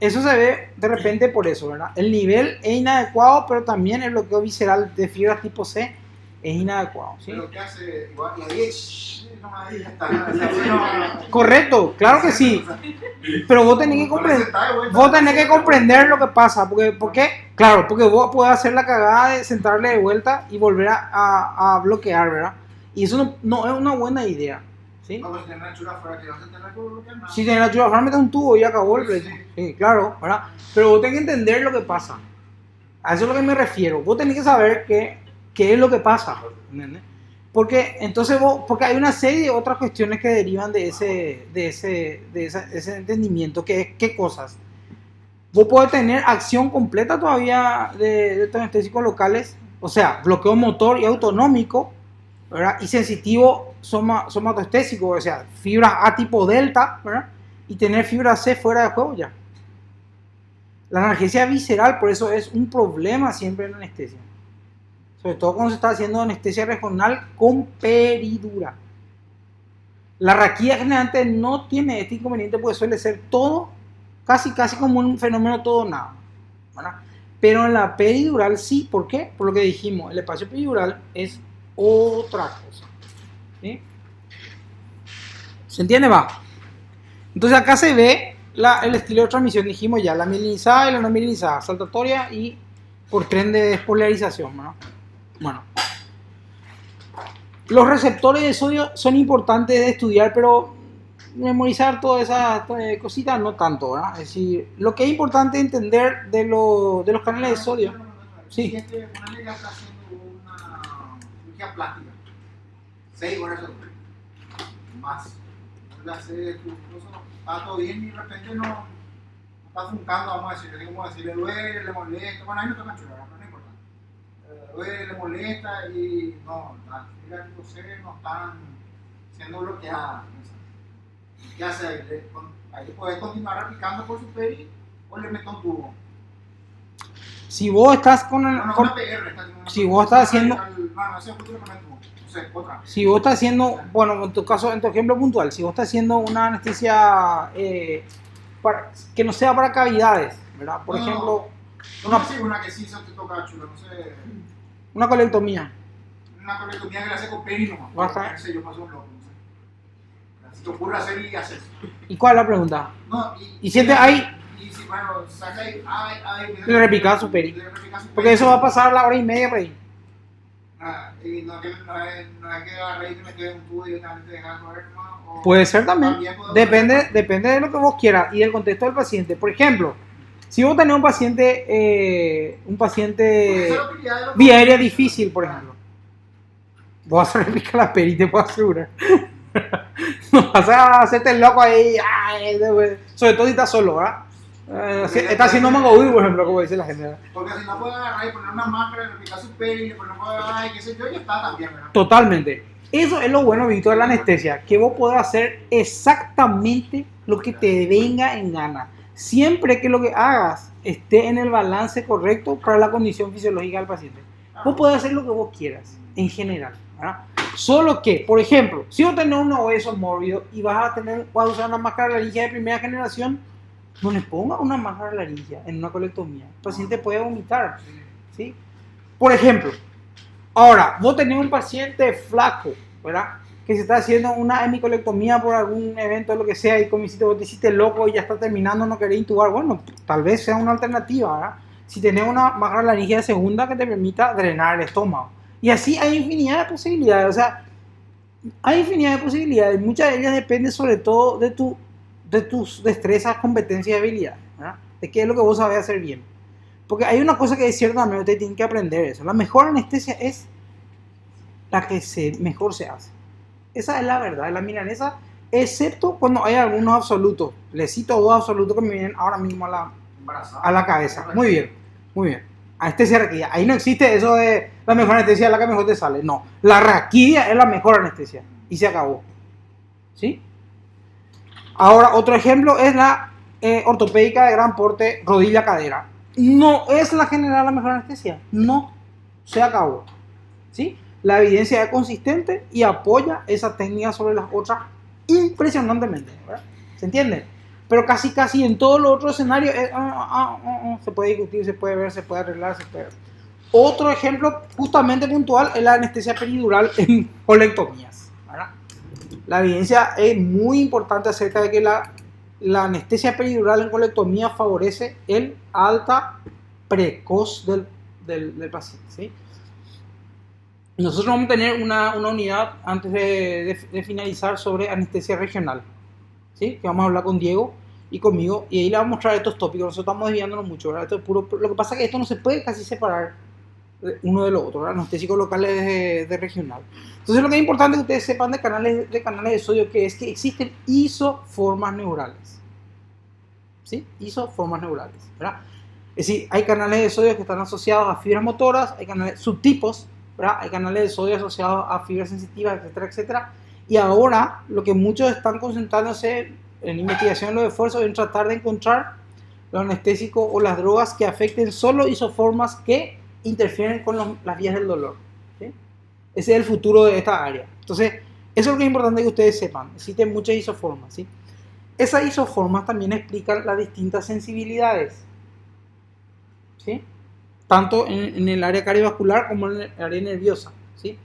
eso se ve de repente por eso, ¿verdad? El nivel es inadecuado, pero también el bloqueo visceral de fibras tipo C es inadecuado, ¿sí? Pero ¿qué hace? Igual la 10, Correcto, claro que sí. Pero vos tenés que comprender lo que pasa. ¿Por qué? Claro, porque vos podés hacer la cagada de sentarle de vuelta y volver a bloquear, ¿verdad? Y eso no es una buena idea. ¿Sí? No, pues tener la chura afuera, que no se tenga que bloquear nada. Si tenés la chura afuera, metes un tubo y acabó el pleito. Sí, claro, ¿verdad? Pero vos tenés que entender lo que pasa. A eso es lo que me refiero. Vos tenés que saber qué es lo que pasa. ¿Entiendes? Porque entonces porque hay una serie de otras cuestiones que derivan de ese entendimiento, que es qué cosas. Vos podés tener acción completa todavía de estos anestésicos locales, o sea, bloqueo motor y autonómico, ¿verdad? Y sensitivo somatoestésico, o sea, fibras A tipo delta, ¿verdad? Y tener fibra C fuera de juego ya. La analgesia visceral, por eso es un problema siempre en la anestesia. Sobre todo cuando se está haciendo anestesia regional con peridura. La raquídea generalmente no tiene este inconveniente porque suele ser todo, casi como un fenómeno todo nada, ¿verdad? Pero en la peridural sí, ¿por qué? Por lo que dijimos, el espacio peridural es otra cosa. ¿Sí? ¿Se entiende? Va. Entonces acá se ve el estilo de transmisión, dijimos ya, la mielinizada y la no mielinizada, saltatoria y por tren de despolarización, ¿no? Bueno, los receptores de sodio son importantes de estudiar, pero memorizar todas esas cositas no tanto, ¿verdad? Es decir, lo que es importante entender de los canales de sodio. Sí. Si una amiga está haciendo una cirugía plástica, 6 horas más, la hace está todo bien y de repente no está funcando, vamos a decir, le duele, le molesta, bueno, ahí no toca chular, no importa. Duele, le molesta y no, las fibras tipo C no están siendo bloqueadas. ¿Qué hace ahí? Ahí puedes continuar aplicando por su peri o le meto un tubo. Si vos estás si vos estás haciendo... Si vos estás haciendo, bueno, en tu caso, en tu ejemplo puntual, si vos estás haciendo una anestesia que no sea para cavidades, ¿verdad? Por ejemplo... Una que sí se te toca chula, no sé... Una colectomía. Una colectomía que la hace con peri nomás. Basta. Yo paso un loco, no sé. Si te ocurre hacer y haces. ¿Y cuál es la pregunta? No, y siempre hay... Y si, bueno, saca ahí, le replicas su peri. Porque eso va a pasar a la hora y media por ahí. Y no es que agarre y que me quede un tubo y una vez te dejas correr, ¿no? Puede ser también. Depende de lo que vos quieras y del contexto del paciente. Por ejemplo, si vos tenés un paciente vía aérea difícil, por ejemplo, vos vas a replicar la peri, te puedo asegurar. No vas a hacerte el loco ahí, sobre todo si estás solo, ¿verdad? Está haciendo mango, por ejemplo, como dice la gente. Porque si no puede agarrar y poner una máscara, replicar su peri, y poner qué sé yo, ya está también, ¿verdad? Totalmente. Eso es lo bueno, Víctor, de la anestesia, que vos podés hacer exactamente lo que te venga en gana, siempre que lo que hagas esté en el balance correcto para la condición fisiológica del paciente. Vos podés hacer lo que vos quieras, en general, ¿verdad? Solo que, por ejemplo, si vos tenés un obeso mórbido y vas a usar una máscara laringia de primera generación, no le pongas una máscara laringia en una colectomía. El paciente puede vomitar, ¿sí? Por ejemplo, ahora, vos tenés un paciente flaco, ¿verdad? Que se está haciendo una hemicolectomía por algún evento, lo que sea, y como vos te hiciste loco y ya está terminando, no querés intubar. Bueno, tal vez sea una alternativa, ¿verdad? Si tenés una máscara laringia de segunda que te permita drenar el estómago. Y así hay infinidad de posibilidades, o sea, hay infinidad de posibilidades. Muchas de ellas dependen sobre todo de tus destrezas, competencias y habilidades, ¿verdad? De qué es lo que vos sabés hacer bien. Porque hay una cosa que es cierta, también ustedes tienen que aprender eso. La mejor anestesia es la que mejor se hace. Esa es la verdad, la milanesa, excepto cuando hay algunos absolutos. Les cito dos absolutos que me vienen ahora mismo a la cabeza. Muy bien, muy bien. Anestesia raquidia. Ahí no existe eso de la mejor anestesia es la que mejor te sale. No, la raquidia es la mejor anestesia. Y se acabó. ¿Sí? Ahora, otro ejemplo es la ortopédica de gran porte, rodilla-cadera. No es la general la mejor anestesia. No, se acabó. ¿Sí? La evidencia es consistente y apoya esa técnica sobre las otras impresionantemente, ¿verdad? ¿Se entiende? Pero casi en todos los otros escenarios se puede discutir, se puede ver, se puede arreglar, se puede ver. Otro ejemplo justamente puntual es la anestesia peridural en colectomías, ¿verdad? La evidencia es muy importante acerca de que la anestesia peridural en colectomía favorece el alta precoz del paciente, ¿sí? Nosotros vamos a tener una unidad antes de finalizar sobre anestesia regional, ¿sí? Que vamos a hablar con Diego y conmigo, y ahí le vamos a mostrar estos tópicos. Nosotros estamos desviándonos mucho, ¿verdad? Esto es puro, lo que pasa es que esto no se puede casi separar uno de lo otro, ¿verdad? Anestésicos locales de regional. Entonces lo que es importante que ustedes sepan de canales de sodio que es que existen isoformas neurales, ¿sí? Isoformas neurales, ¿verdad? Es decir, hay canales de sodio que están asociados a fibras motoras, hay canales subtipos, ¿verdad? Hay canales de sodio asociados a fibras sensitivas, etcétera, etcétera. Y ahora lo que muchos están concentrándose en investigación, los esfuerzos en tratar de encontrar los anestésicos o las drogas que afecten solo isoformas que interfieren con las vías del dolor, ¿sí? Ese es el futuro de esta área. Entonces, eso es lo que es importante que ustedes sepan. Existen muchas isoformas, ¿sí? Esas isoformas también explican las distintas sensibilidades, ¿sí? Tanto en el área cardiovascular como en el área nerviosa, ¿sí?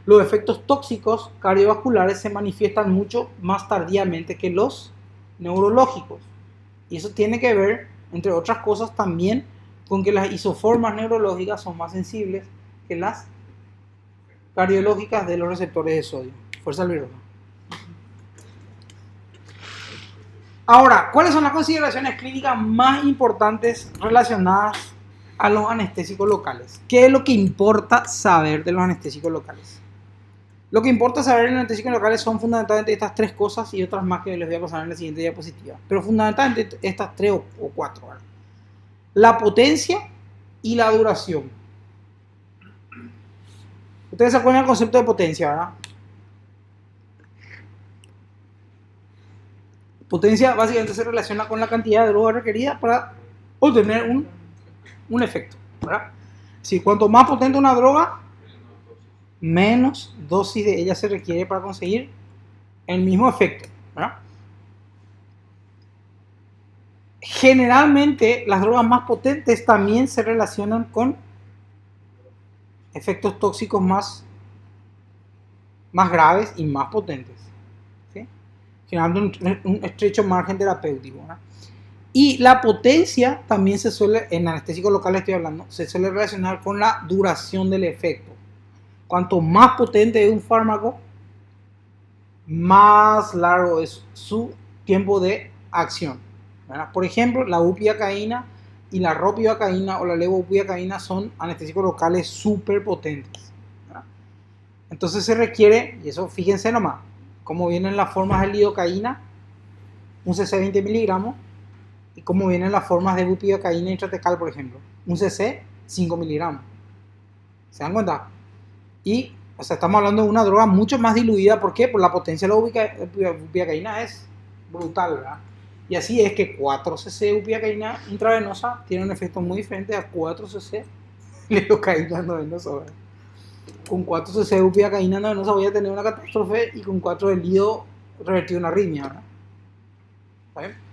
Los efectos tóxicos cardiovasculares se manifiestan mucho más tardíamente que los neurológicos. Y eso tiene que ver, entre otras cosas, también con que las isoformas neurológicas son más sensibles que las cardiológicas de los receptores de sodio. Fuerza al. Ahora, ¿cuáles son las consideraciones clínicas más importantes relacionadas a los anestésicos locales? ¿Qué es lo que importa saber de los anestésicos locales? Lo que importa saber de los anestésicos locales son fundamentalmente estas tres cosas y otras más que les voy a pasar en la siguiente diapositiva. Pero fundamentalmente estas tres o cuatro, ¿verdad? La potencia y la duración. Ustedes se acuerdan del concepto de potencia, ¿verdad? Potencia básicamente se relaciona con la cantidad de droga requerida para obtener un efecto, ¿verdad? Si cuanto más potente una droga, menos dosis de ella se requiere para conseguir el mismo efecto, ¿verdad? Generalmente las drogas más potentes también se relacionan con efectos tóxicos más graves y más potentes, ¿sí? Generando un estrecho margen terapéutico, ¿verdad? Y la potencia también se suele, en anestésicos locales estoy hablando, se suele relacionar con la duración del efecto. Cuanto más potente es un fármaco, más largo es su tiempo de acción, ¿verdad? Por ejemplo, la bupivacaína y la ropivacaína o la levobupivacaína son anestésicos locales súper potentes, ¿verdad? Entonces se requiere, y eso fíjense nomás, cómo vienen las formas de lidocaína, un cc 20 miligramos, y cómo vienen las formas de bupivacaína intratecal, por ejemplo, un cc 5 miligramos. ¿Se dan cuenta? Y, o sea, estamos hablando de una droga mucho más diluida. ¿Por qué? Por la potencia de la bupivacaína es brutal, ¿verdad? Y así es que 4 cc de bupivacaína intravenosa tiene un efecto muy diferente a 4 cc de lidocaína endovenosa, ¿verdad? con 4 cc de bupivacaína no venosa voy a tener una catástrofe y con 4 de lido revertir una arritmia, ¿verdad? ¿Está bien?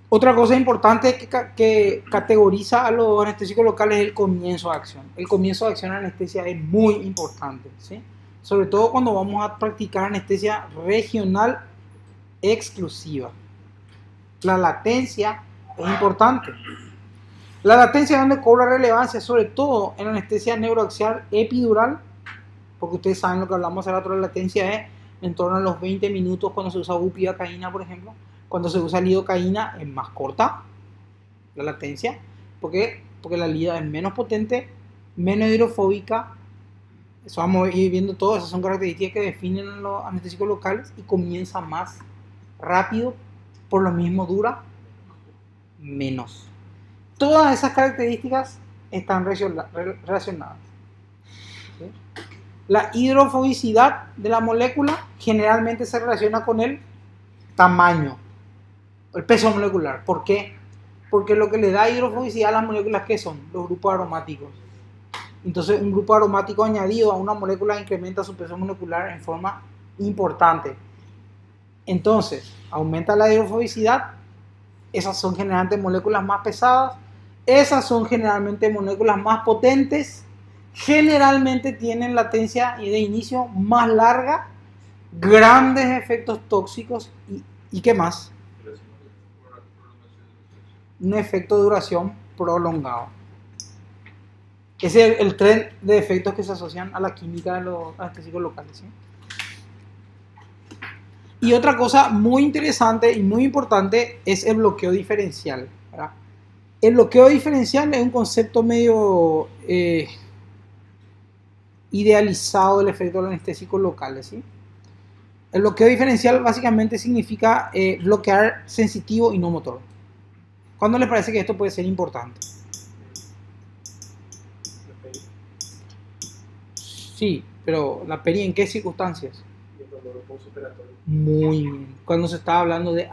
Otra cosa importante que categoriza a los anestésicos locales es el comienzo de acción. El comienzo de acción de anestesia es muy importante, ¿sí? Sobre todo cuando vamos a practicar anestesia regional exclusiva. La latencia es importante. La latencia es donde cobra relevancia, sobre todo en la anestesia neuroaxial epidural, porque ustedes saben lo que hablamos hace rato, la latencia es en torno a los 20 minutos cuando se usa bupivacaína, por ejemplo. Cuando se usa lidocaína es más corta la latencia, porque la lida es menos potente, menos hidrofóbica. Eso vamos a ir viendo todo, esas son características que definen a los anestésicos locales y comienza más rápido, por lo mismo dura menos. Todas esas características están relacionadas. ¿Sí? La hidrofobicidad de la molécula generalmente se relaciona con el tamaño, el peso molecular. ¿Por qué? Porque lo que le da hidrofobicidad a las moléculas, ¿qué son? Los grupos aromáticos. Entonces, un grupo aromático añadido a una molécula incrementa su peso molecular en forma importante. Entonces, aumenta la hidrofobicidad. Esas son generalmente moléculas más pesadas. Esas son generalmente moléculas más potentes. Generalmente tienen latencia de inicio más larga, grandes efectos tóxicos y ¿qué más? Un efecto de duración prolongado. Ese es el tren de efectos que se asocian a la química de los anestésicos locales, ¿sí? Y otra cosa muy interesante y muy importante es el bloqueo diferencial, ¿verdad? El bloqueo diferencial es un concepto medio idealizado del efecto de los anestésicos locales, ¿sí? El bloqueo diferencial básicamente significa bloquear sensitivo y no motor. ¿Cuándo les parece que esto puede ser importante? Sí, pero la peri, ¿en qué circunstancias? Muy bien. Cuando se está hablando de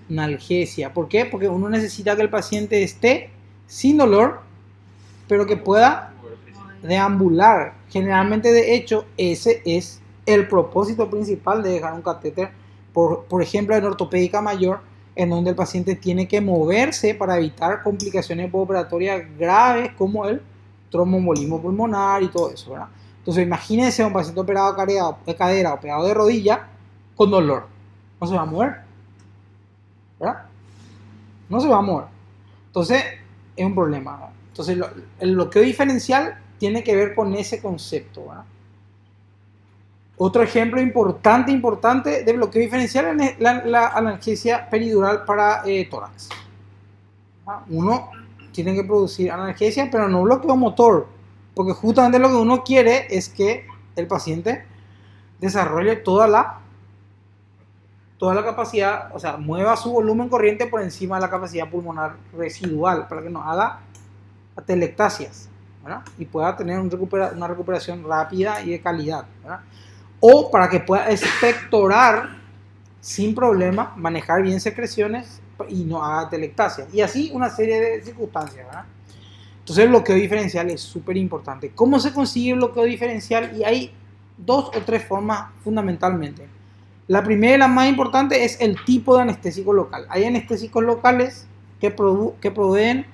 analgesia. ¿Por qué? Porque uno necesita que el paciente esté sin dolor, pero que pueda deambular. Generalmente, de hecho, ese es el propósito principal de dejar un catéter, por ejemplo, en ortopédica mayor, en donde el paciente tiene que moverse para evitar complicaciones postoperatorias graves como el tromboembolismo pulmonar y todo eso, ¿verdad? Entonces, imagínense a un paciente operado de cadera, operado de rodilla, con dolor. No se va a mover, ¿verdad? No se va a mover. Entonces, es un problema, ¿verdad? Entonces, el bloqueo diferencial tiene que ver con ese concepto, ¿verdad? Otro ejemplo importante de bloqueo diferencial es la analgesia peridural para tórax. Uno tiene que producir analgesia, pero no bloqueo motor, porque justamente lo que uno quiere es que el paciente desarrolle toda la capacidad, o sea, mueva su volumen corriente por encima de la capacidad pulmonar residual, para que no haga atelectasias, ¿verdad? Y pueda tener una recuperación rápida y de calidad, ¿verdad? O para que pueda expectorar sin problema, manejar bien secreciones y no haga atelectasia. Y así una serie de circunstancias, ¿verdad? Entonces el bloqueo diferencial es súper importante. ¿Cómo se consigue el bloqueo diferencial? Y hay 2 o 3 formas fundamentalmente. La primera y la más importante es el tipo de anestésico local. Hay anestésicos locales que proveen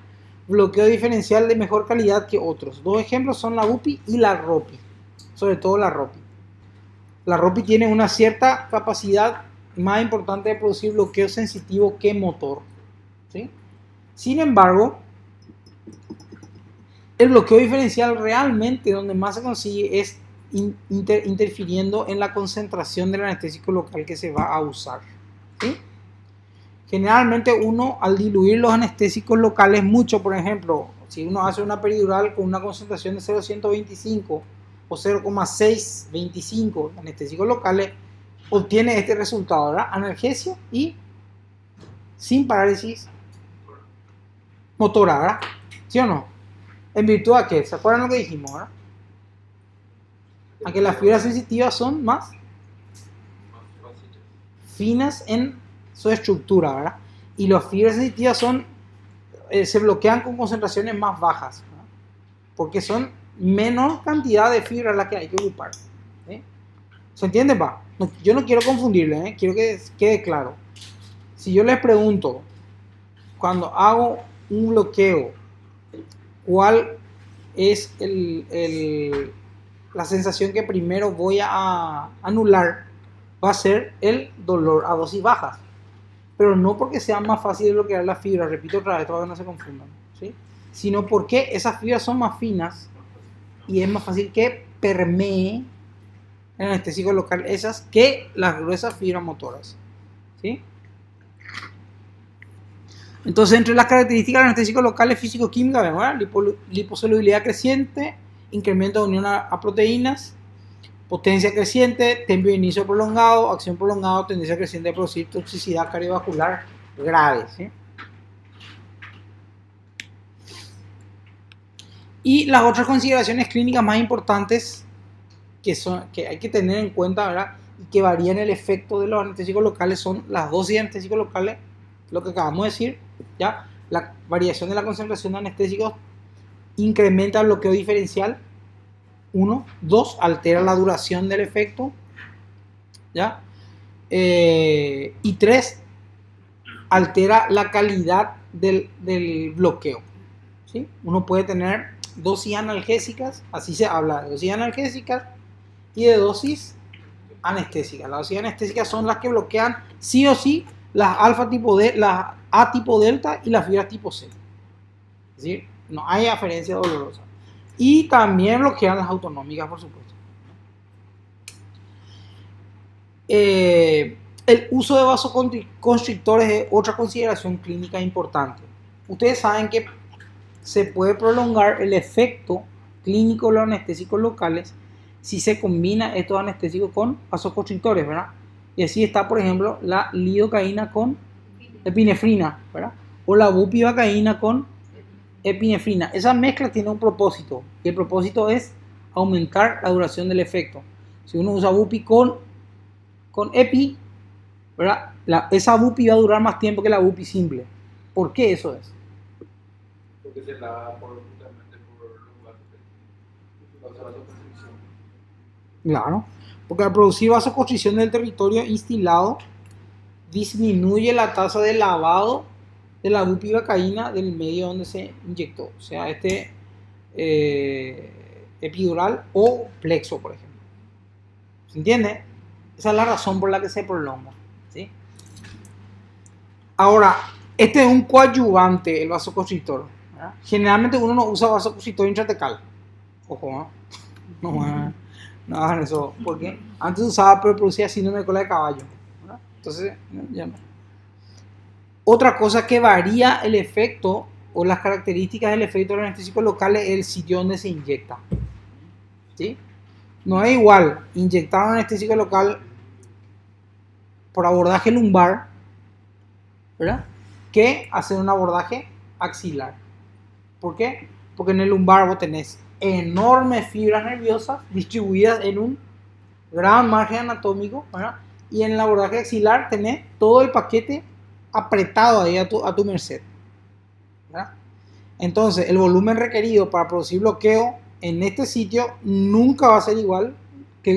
bloqueo diferencial de mejor calidad que otros. 2 ejemplos son la BUPI y la ROPI. Sobre todo la ROPI. La ROPI tiene una cierta capacidad más importante de producir bloqueo sensitivo que motor, ¿sí? Sin embargo, el bloqueo diferencial realmente donde más se consigue es interfiriendo en la concentración del anestésico local que se va a usar, ¿sí? Generalmente uno, al diluir los anestésicos locales mucho, por ejemplo, si uno hace una peridural con una concentración de 0,125 o 0,625 anestésicos locales, obtiene este resultado, ¿verdad? Analgesia y sin parálisis motora, ¿verdad? ¿Sí o no? ¿En virtud de qué? ¿Se acuerdan lo que dijimos, verdad? A que las fibras sensitivas son más finas en su estructura, ¿verdad? Y las fibras sensitivas se bloquean con concentraciones más bajas, ¿verdad? Porque son menor cantidad de fibra es la que hay que ocupar. ¿Sí? ¿Se entiende, pa? No, yo no quiero confundirle, quiero que quede claro. Si yo les pregunto, cuando hago un bloqueo, ¿cuál es la sensación que primero voy a anular? Va a ser el dolor a dosis bajas. Pero no porque sea más fácil de bloquear las fibras, repito otra vez, todavía no se confundan, ¿sí? Sino porque esas fibras son más finas y es más fácil que permee el anestésico local esas que las gruesas fibras motoras, ¿sí? Entonces, entre las características del anestésico local es físico-química, ¿verdad? Liposolubilidad creciente, incremento de unión a proteínas, potencia creciente, tiempo de inicio prolongado, acción prolongada, tendencia creciente a producir toxicidad cardiovascular grave, ¿sí? Y las otras consideraciones clínicas más importantes que hay que tener en cuenta, ¿verdad? Y que varían el efecto de los anestésicos locales son las dosis de anestésicos locales, lo que acabamos de decir, ¿ya? La variación de la concentración de anestésicos incrementa el bloqueo diferencial. 1, 2, altera la duración del efecto, ¿ya? Y 3, altera la calidad del bloqueo, ¿sí? Uno puede tener dosis analgésicas, así se habla de dosis analgésicas y de dosis anestésicas. Las dosis anestésicas son las que bloquean sí o sí las alfa tipo D, las A tipo delta y las fibras tipo C. Es decir, no hay aferencia dolorosa. Y también bloquean las autonómicas, por supuesto. El uso de vasoconstrictores es otra consideración clínica importante. Ustedes saben que se puede prolongar el efecto clínico de los anestésicos locales si se combina estos anestésicos con vasoconstrictores, ¿verdad? Y así está, por ejemplo, la lidocaína con epinefrina, ¿verdad? O la bupivacaína con epinefrina. Esa mezcla tiene un propósito, y el propósito es aumentar la duración del efecto. Si uno usa bupi con epi, ¿verdad? Esa bupi va a durar más tiempo que la bupi simple. ¿Por qué eso es? Porque se la justamente por los vasoconstricción. Claro, porque al producir vasoconstricción del territorio instilado, disminuye la tasa de lavado de la bupivacaína del medio donde se inyectó, o sea, epidural o plexo, por ejemplo. ¿Se entiende? Esa es la razón por la que se prolonga, ¿sí? Ahora, este es un coadyuvante, el vasoconstrictor, ¿verdad? Generalmente uno no usa vasoconstrictor intratecal. Ojo, no hagan eso, porque antes usaba, pero producía síndrome de cola de caballo, ¿verdad? Entonces, ya no. Otra cosa que varía el efecto o las características del efecto de los anestésicos locales es el sitio donde se inyecta, ¿sí? No es igual inyectar un anestésico local por abordaje lumbar, ¿verdad?, que hacer un abordaje axilar. ¿Por qué? Porque en el lumbar vos tenés enormes fibras nerviosas distribuidas en un gran margen anatómico, ¿verdad? Y en el abordaje axilar tenés todo el paquete apretado ahí a tu merced, ¿verdad? Entonces el volumen requerido para producir bloqueo en este sitio nunca va a ser igual que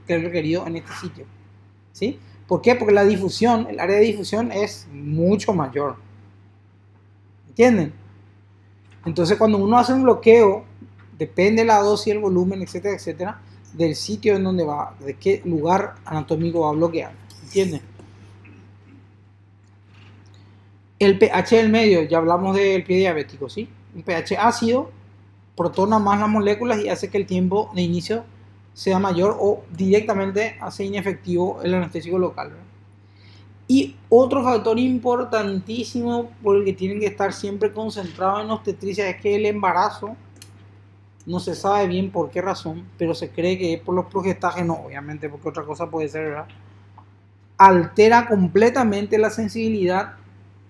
el requerido en este sitio, ¿sí? ¿Por qué? Porque la difusión, el área de difusión es mucho mayor, ¿entienden? Entonces cuando uno hace un bloqueo, depende de la dosis, el volumen, etcétera, etcétera, del sitio en donde va, de qué lugar anatómico va a bloquear, ¿entienden? El pH del medio, ya hablamos del pie diabético, ¿sí? Un pH ácido protona más las moléculas y hace que el tiempo de inicio sea mayor o directamente hace inefectivo el anestésico local, ¿verdad? Y otro factor importantísimo por el que tienen que estar siempre concentrados en obstetricia es que el embarazo, no se sabe bien por qué razón, pero se cree que es por los progestágenos, obviamente, porque otra cosa puede ser, ¿verdad?, altera completamente la sensibilidad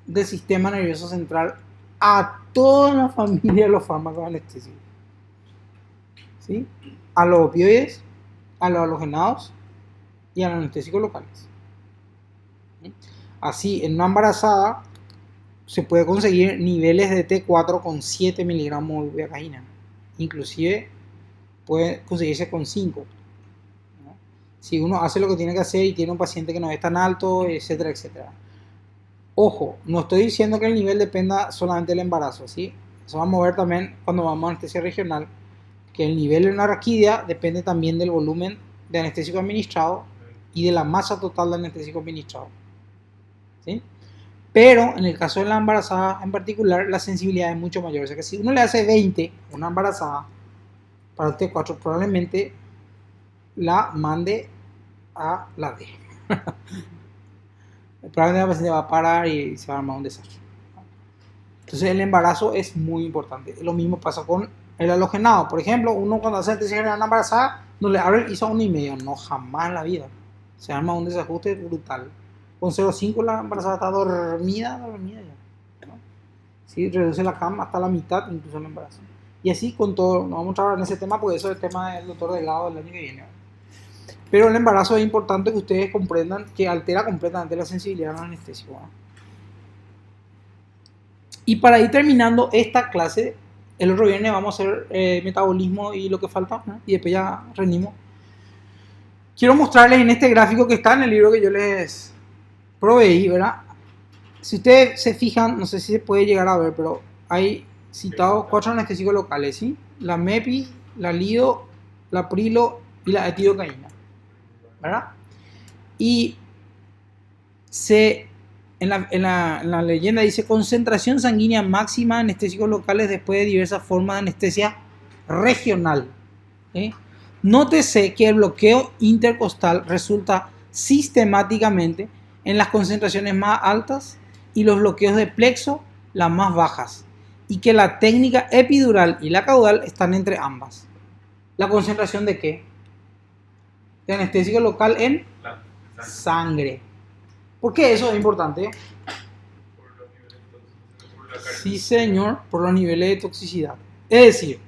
del sistema nervioso central a toda la familia de los fármacos anestésicos, ¿sí? A los opioides, a los halogenados y a los anestésicos locales. ¿Sí? Así, en una embarazada se puede conseguir niveles de T4 con 7 miligramos de bupivacaína. inclusive puede conseguirse con 5. ¿no? Si uno hace lo que tiene que hacer y tiene un paciente que no es tan alto, etcétera, etcétera. Ojo, no estoy diciendo que el nivel dependa solamente del embarazo, ¿sí? Eso vamos a ver también cuando vamos a anestesia regional, que el nivel de una raquidia depende también del volumen de anestésico administrado y de la masa total de anestésico administrado, ¿sí? Pero en el caso de la embarazada en particular, la sensibilidad es mucho mayor. O sea que si uno le hace 20 a una embarazada para T4, probablemente la mande a la D. Probablemente la paciente va a parar y se va a armar un desastre. Entonces el embarazo es muy importante. Lo mismo pasa con el halogenado. Por ejemplo, uno cuando hace anestesia general a una embarazada, no le abre el ISO a 1,5. No, jamás en la vida. Se arma un desajuste brutal. Con 0,5 la embarazada está dormida ya. ¿no? ¿Sí? Reduce la cama hasta la mitad, incluso el embarazo. Y así con todo. No vamos a hablar en ese tema porque eso es el tema del doctor Delgado del año que viene. Pero el embarazo es importante que ustedes comprendan que altera completamente la sensibilidad al anestésico. ¿no? Y para ir terminando esta clase, el otro viernes vamos a hacer metabolismo y lo que falta, ¿no? Y después ya rendimos. Quiero mostrarles en este gráfico que está en el libro que yo les proveí, ¿verdad? Si ustedes se fijan, no sé si se puede llegar a ver, pero hay citados 4 anestésicos locales, ¿sí? La MEPI, la LIDO, la PRILO y la etidocaína, ¿verdad? Y en la leyenda dice concentración sanguínea máxima de anestésicos locales después de diversas formas de anestesia regional. ¿sí? Nótese que el bloqueo intercostal resulta sistemáticamente en las concentraciones más altas y los bloqueos de plexo las más bajas, y que la técnica epidural y la caudal están entre ambas. ¿La concentración de qué? De anestésico local en sangre. ¿Por qué eso es importante? Sí, señor, por los niveles de toxicidad. Es decir,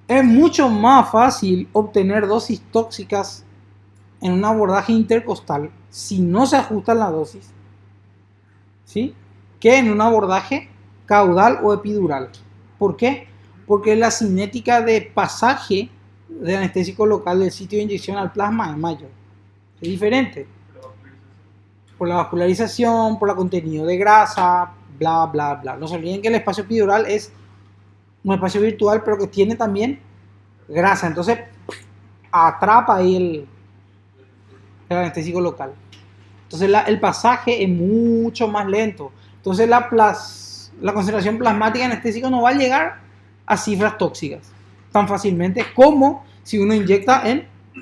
es mucho más fácil obtener dosis tóxicas en un abordaje intercostal si no se ajusta la dosis, ¿sí? Que en un abordaje caudal o epidural. ¿Por qué? Porque la cinética de pasaje de anestésico local del sitio de inyección al plasma es mayor. Es diferente. Por la vascularización, por el contenido de grasa, bla, bla, bla. No se olviden que el espacio epidural es un espacio virtual, pero que tiene también grasa. Entonces, atrapa ahí el anestésico local. Entonces, el pasaje es mucho más lento. Entonces, la concentración plasmática de anestésico no va a llegar a cifras tóxicas tan fácilmente como si uno inyecta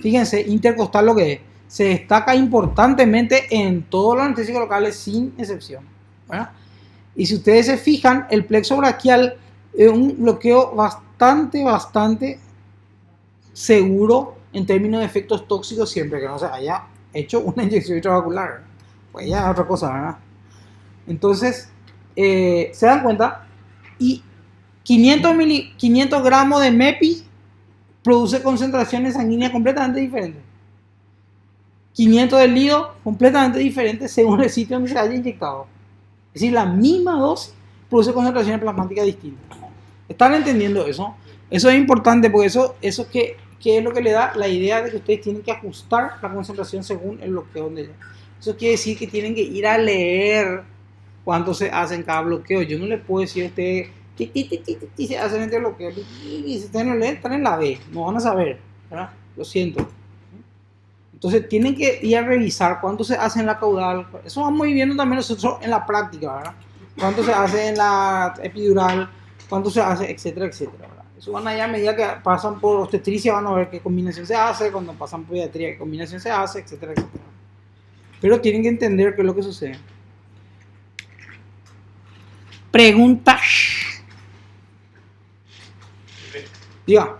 fíjense, intercostal lo que es. Se destaca importantemente en todos los anestésicos locales sin excepción. ¿verdad? Y si ustedes se fijan, el plexo braquial es un bloqueo bastante seguro en términos de efectos tóxicos siempre que no se haya hecho una inyección intravascular. Pues ya es otra cosa, ¿verdad? Entonces, se dan cuenta y 500 gramos de MEPI produce concentraciones sanguíneas completamente diferentes. 500 de LIDO completamente diferentes según el sitio donde se haya inyectado. Es decir, la misma dosis produce concentraciones plasmáticas distintas. ¿Están entendiendo eso? Eso es importante porque eso es lo que le da la idea de que ustedes tienen que ajustar la concentración según el bloqueo donde ya. Eso quiere decir que tienen que ir a leer cuánto se hace en cada bloqueo. Yo no le puedo decir a ustedes que se hacen este bloqueo. Y si ustedes no leen, están en la B. No van a saber. ¿verdad? Lo siento. Entonces tienen que ir a revisar cuánto se hace en la caudal. Eso vamos viendo también nosotros en la práctica, ¿verdad? Cuánto se hace en la epidural, cuánto se hace, etcétera, etcétera. ¿verdad? Eso van allá a medida que pasan por obstetricia, van a ver qué combinación se hace, cuando pasan por pediatría, qué combinación se hace, etcétera, etcétera. Pero tienen que entender qué es lo que sucede. Preguntas. Diga.